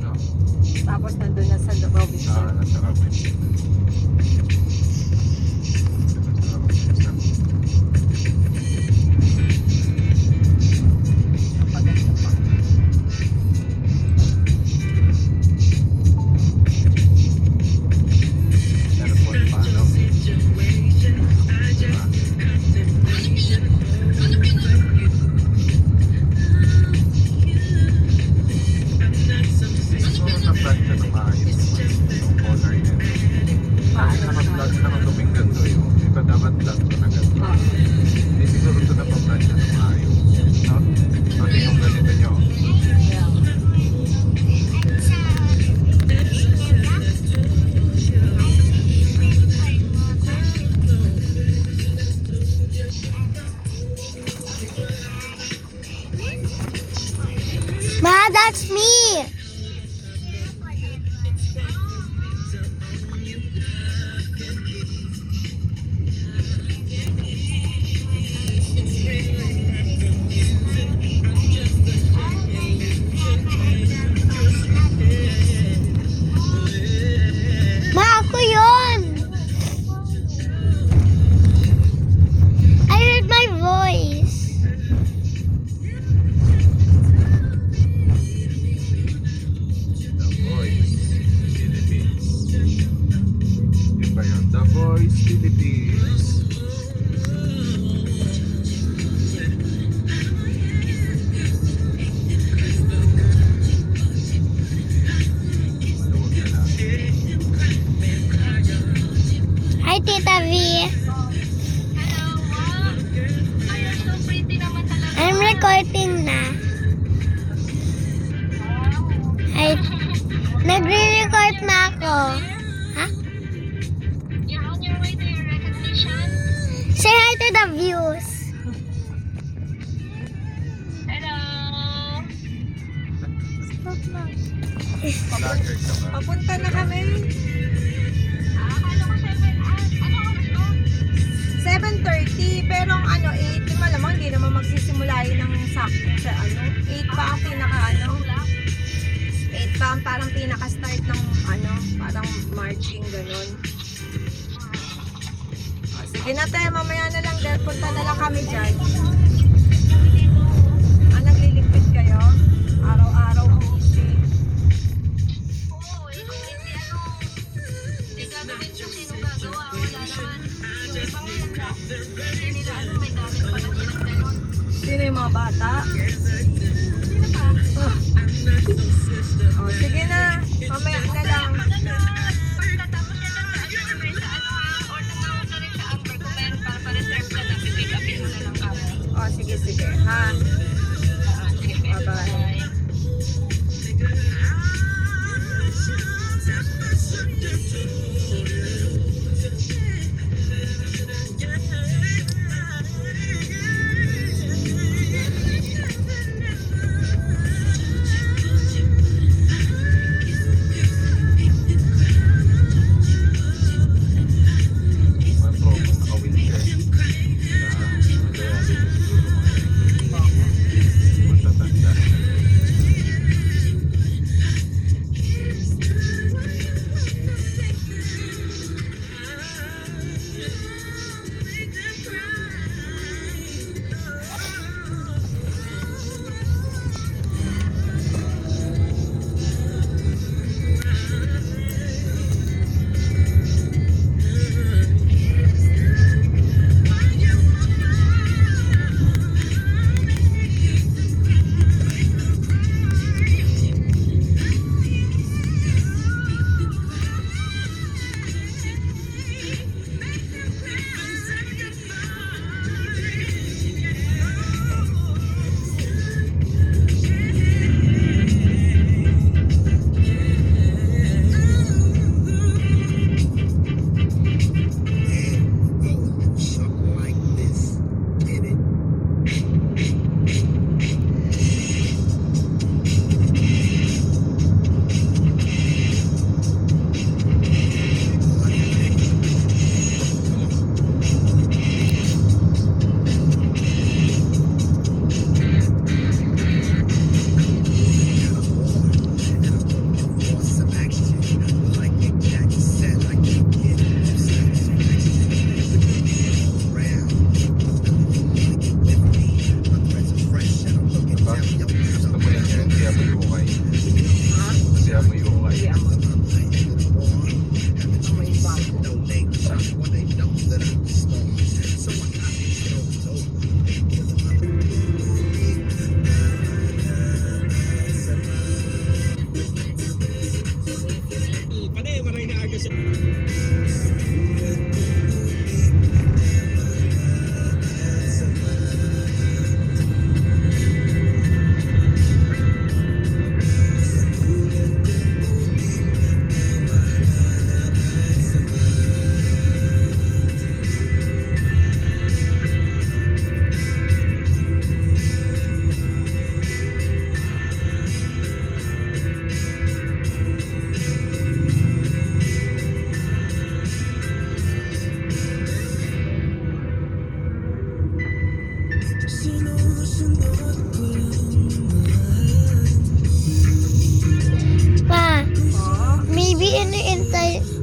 Tapos nandun na sa Robinson.
Nasarap eh.
Paganda pa.
Teleport pa, ano? Siguro na-plan siya na maayos yung color niya. Naka-plan siya ng luming ganito yun. Diba dapat plan ko na ganito. Hindi siguro ito na-plan siya na maayos. No? Pati yung ganito nyo.
Ma, that's me! Ma, ako yun! I heard my voice.
The Voice Philippines. Yun ba yun? The Voice Philippines. Maluwag na lang.
Hi, Tita V. I'm recording na. Ay, nagre-record na ako. Ha?
You're on your way to your recognition.
Say hi to the views.
Hello.
Vlogger ka ba?
Papunta na kami.
Akala ko 7. Ano oras to?
7:30. 7:30, pero ang 8, di malamang hindi naman magsisimula yun ng sakto sa 8 pa ang pinaka 8 pa ang parang pinaka-start ng parang marching ganun. Sige na te, mamaya na lang dahil punta na lang kami dyan. Nagliligpit kayo? Araw-araw busy. Sino yung mga bata? Sige na. Mamaya na lang. Sige. Ha? Bye-bye.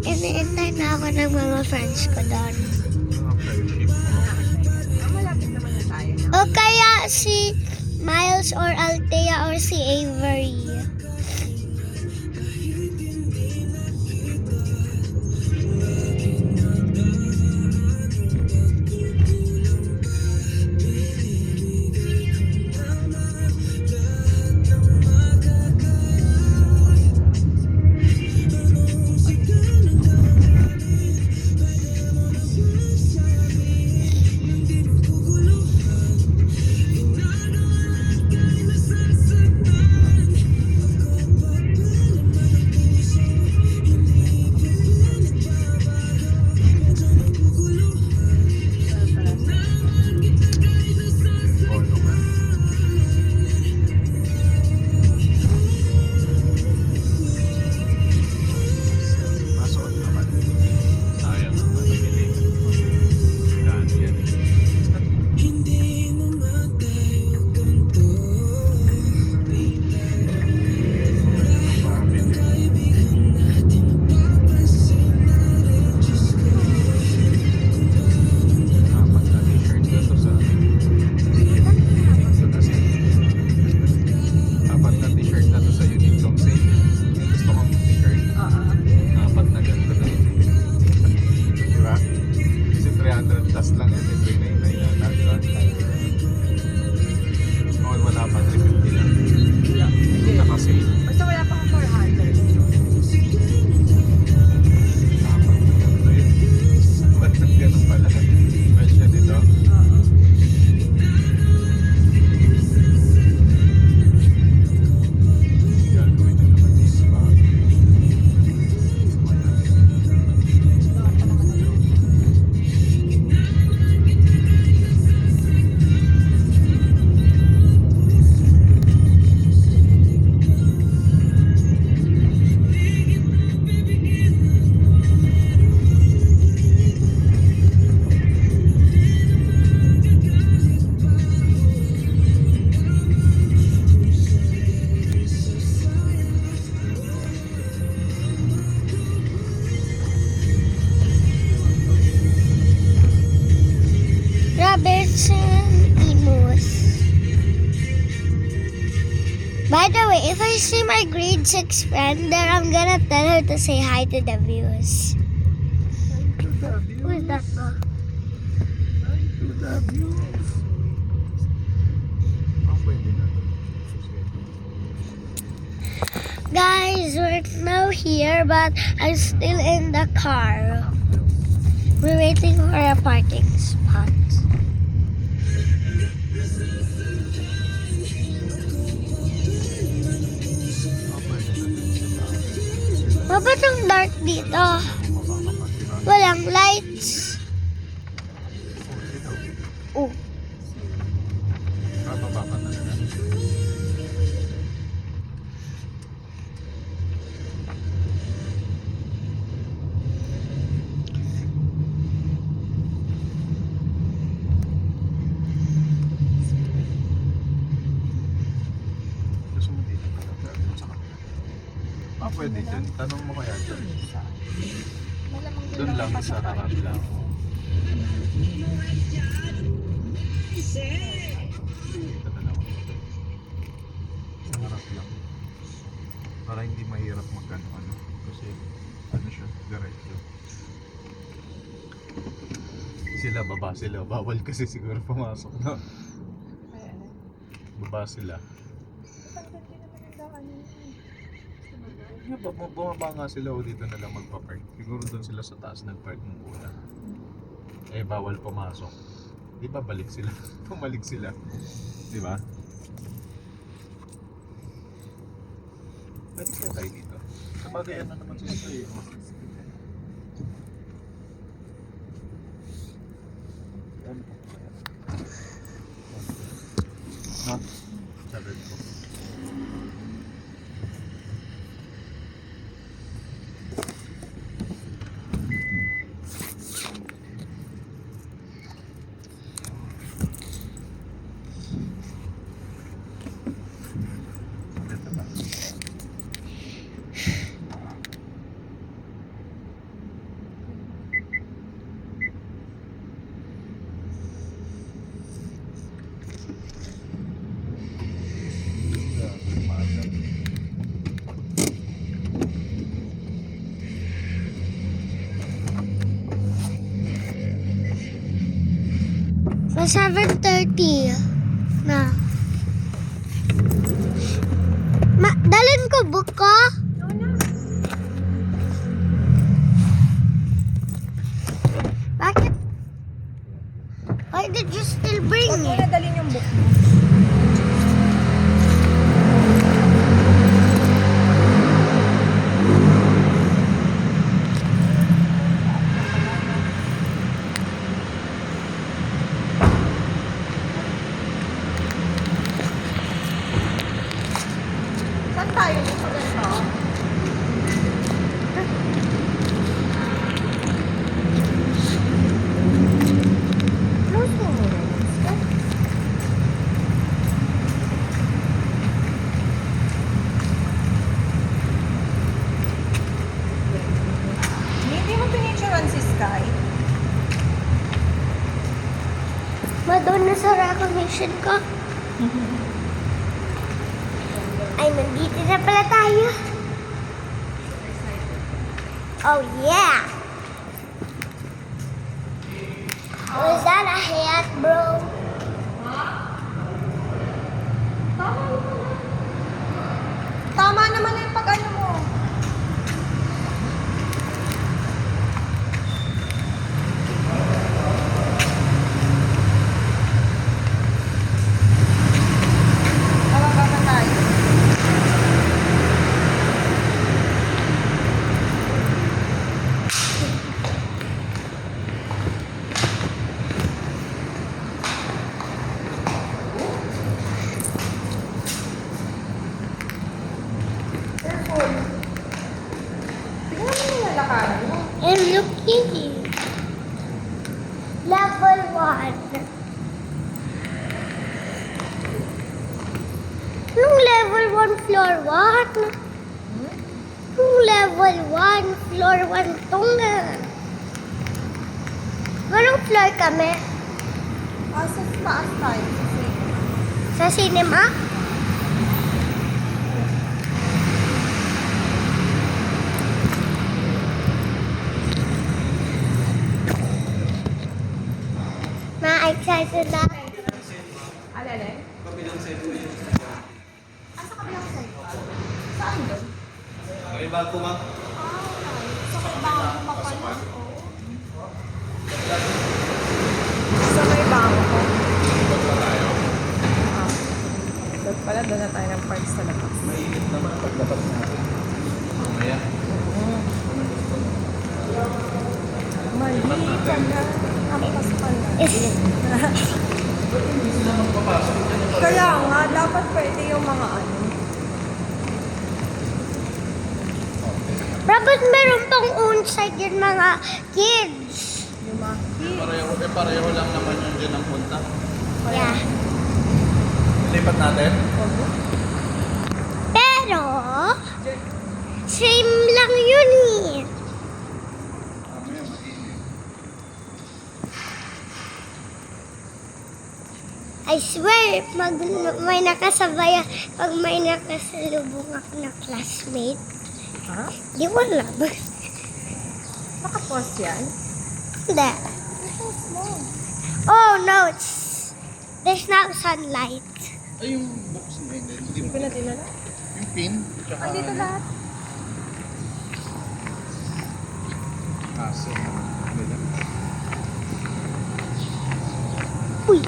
Iniintay na ako ng mga friends ko doon.
Malapit naman na tayo.
O kaya si Miles or Althea or si Avery. By the way, if I see my grade 6 friend there, I'm gonna tell her to say hi to the viewers. Who is that, bro? Guys, we're now here, but I'm still in the car. We're waiting for a parking spot. Ba't ang dark dito? Walang lights. Oh.
Bababa ka na lang. Gusto mo dito talaga? Sa kapila. Pwede dyan. Tanong mo kaya dyan. Doon lang sa harap lang. Dito na lang. Sa harap lang. Para hindi mahirap mag-ano. Kasi ano siya, diretso. Sila, baba sila. Bawal kasi siguro pumasok na. Baba sila. Bumaba nga sila o dito na lang magpa-park. Siguro doon sila sa taas nag-park ng una. Eh, bawal pumasok. Di ba balik sila? Pumalik sila. Di ba? Pwede kaya tayo dito. Sabagay ano naman sila tayo. Ano po kaya? Ha? Sabi ko.
Sa 7:30 na. Dalhin ko book ko? Bakit? Why did you still bring
Huwag mo
it?
na dalhin yung book mo. Saan tayo dito ganito? Close mo muna yung skirt. Hindi mo pinicturean si Sky.
Madonna sa recognition ko. Ay, nandito na pala tayo. Oh, yeah! Was that a hat, bro?
Tama naman na yung pag-ano mo. Tawag ba tayo? Tingnan mo yung lalakaran mo.
And look here. Level 1. Nung level 1, floor 1. Nung level 1, floor 1 tong na. Anong floor kami?
Sa taas tayo.
Sa cinema? excited na.
Alala? Sa kabilang side. Saan doon?
May bago ma.
Sa kabilang pa pala. Sa may bangko. Doon pala, doon na tayo ng park sa labas.
Mainit naman paglabas natin. Mamaya.
Mali ka na. Hampas ka na. Kaya nga, dapat pwede yung mga ano.
Dapat meron pang own side yun mga kids.
Yung mga kids.
Pareho lang naman yun dyan ang punta.
Yeah.
Lipat natin?
Pero, same lang yun eh. I swear, may nakasabay, pag may nakasalubong ako na classmate,
Ha?
di wala ba?
Nakapost yan?
Hindi. Oh no, there's now sunlight.
Ay, yung box na yun. Hindi
Hindi ko na tinala.
Yung pin. Tsaka
Andito
ano,
lahat.
aso.
Uy,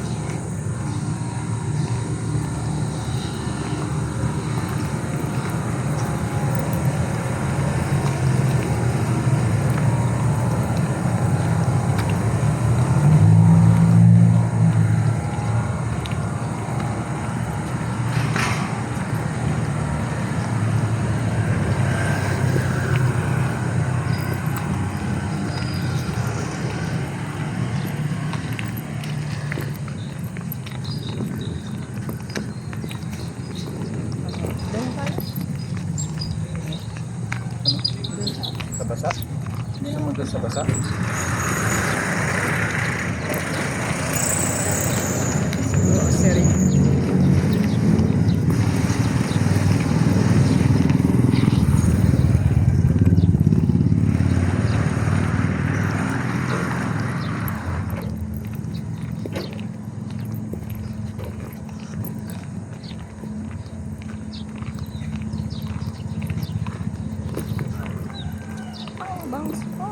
Sa basa? Hindi naman doon sa basa?
Grocery. Bangs pa.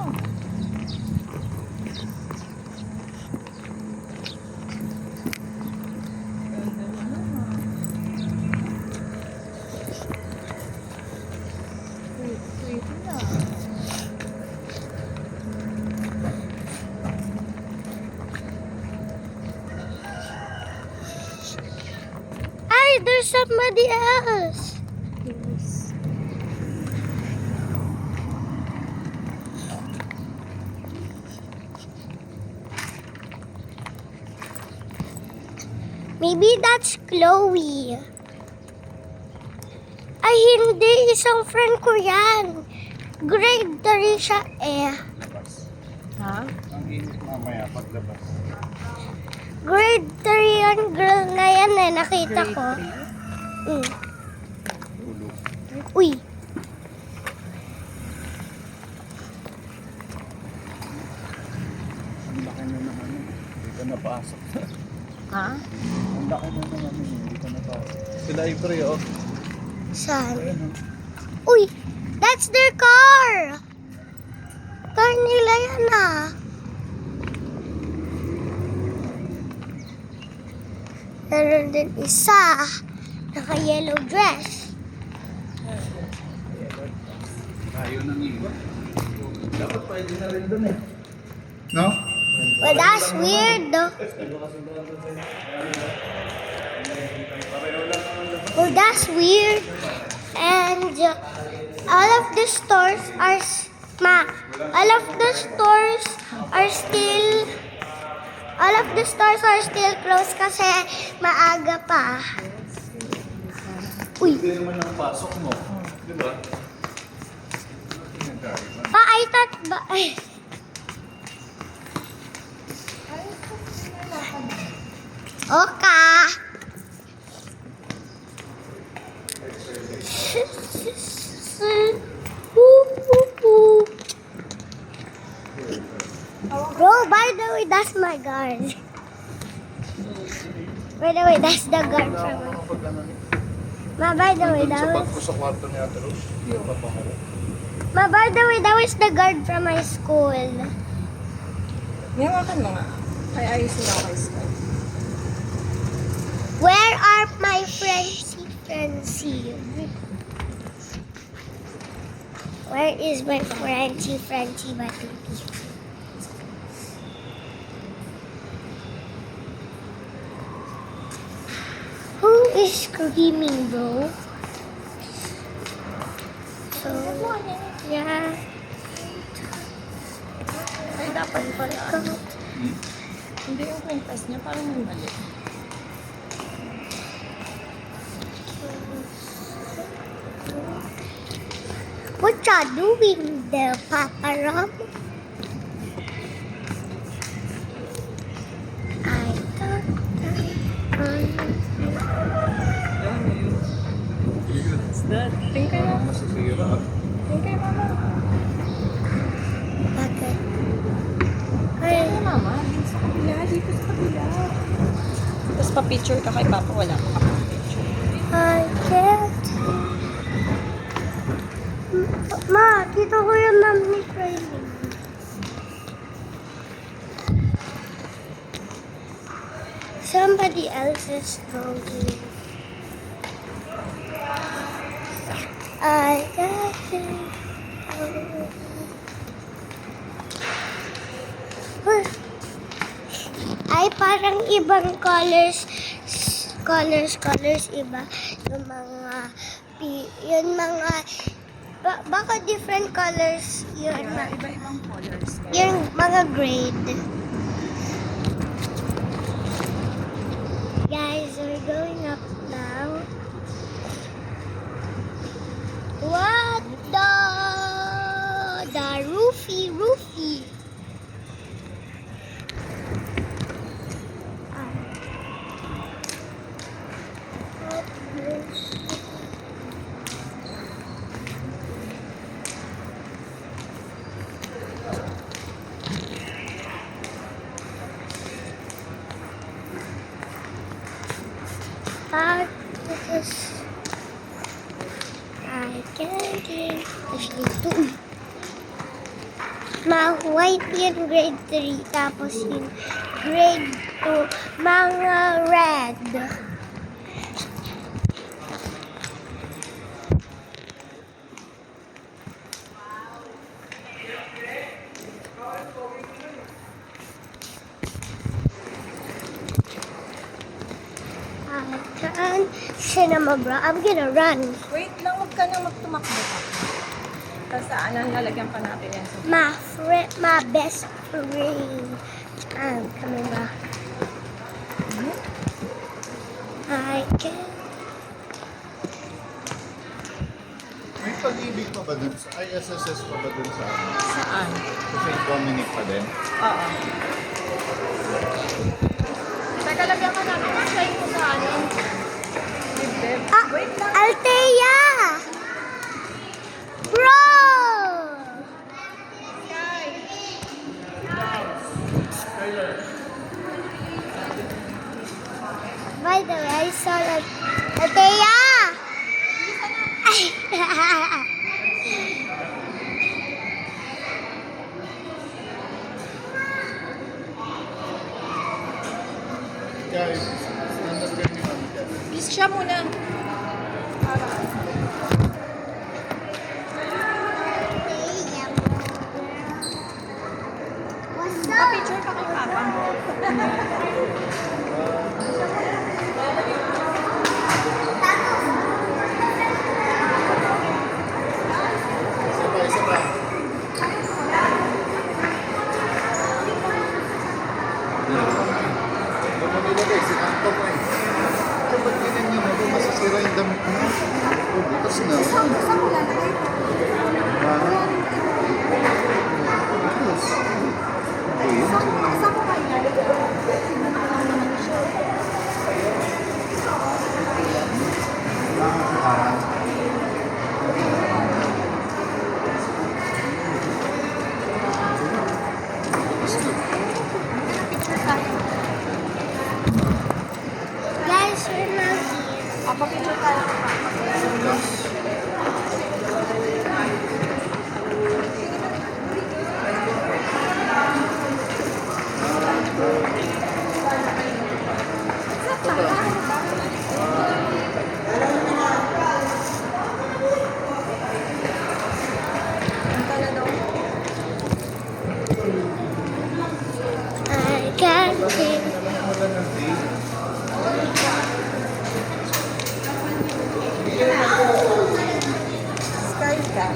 Wait na.
ay, there's somebody else.
Yes.
Maybe that's Chloe. Ay, hindi. Isang friend ko yan. Grade 3 siya eh.
Labas.
Ha?
Ang init mamaya paglabas.
Grade 3 yan, girl na yan eh. Nakita ko. Mm.
Tulog.
Uy.
Ang laki na naman yun. Hindi ka napasok.
Ha?
Ang laki na naman yun. Hindi ka napasok. Si library oh.
Saan?
Ayan oh.
Uy, that's their car. Car nila yan ah. Meron din isa. Naka-yellow dress.
Ayaw nang iba. Dapat pwede na rin dun eh. No?
Well, that's weird though. Well, that's weird. And all of the stores are still closed kasi maaga pa. Uy,
Hindi naman ang pasok mo. Di ba?
pa I thought ba ay. Oka. Bro, by the way, that's my guard. By the way, that's the guard from my... Ma, by the way, that was...
Sa kwarto ni Ate Rose.
Ma, by the way, that was the guard from my school.
Ngawakan mo nga. Ay, ayusin ako kay Sky.
Where are my Frenchie? Where is my Frenchie Batuti? Who is screaming, bro? So, yeah.
Ay, dapat pala. Hindi yung kwintas niya, parang may mali.
What you doing there, Papa Rob? I thought
What's that? Tingin kay mama.
Masisira.
Tingin kay mama.
Bakit?
Tingin kay mama. Dito sa kabila. Dito sa kabila. Tapos pa-picture ka kay Papa. Wala ka pa-picture.
I can't. Ma, dito ko yung mom ni training. Somebody else is talking. I got it. Ay, parang ibang colors iba. Yung mga, baka different colors yun.
Iba-ibang colors.
Yung mga grade. Guys, we're going up now. What the roofie. I can't get white yung grade 3, tapos yung grade 2, mga red. Cinema bro, I'm gonna run.
Wait lang, huwag ka nang magtumakbo ka. Tapos lalagyan pa natin yan.
My best friend. I'm coming back. I can.
May pag-ibig pa ba dun? Ay, SSS pa ba dun sa
Saan?
St. Dominic pa din?
Oo. Teka, lagyan ka natin. Masay mo sa ano. Wait lang.
Althea! Bro! By the way, I saw that. Althea!
Guys, stand up kayo ni Mami.
Kiss siya muna.
What's
Pa-picture ka kay Papa.
Isa pa. Doon mo nilagay, sinanto mo eh. Ito ba't ganyan nyo? Masisira
Picture tayo.
I can't see.
Sky ka.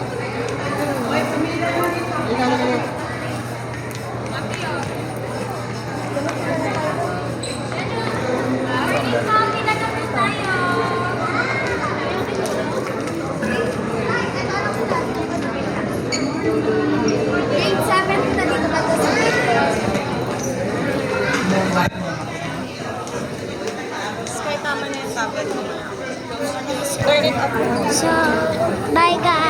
Grade 7 na dito ba ito sa
Sky, tama na yung tablet mo. Turn it up mo.
So, bye guys.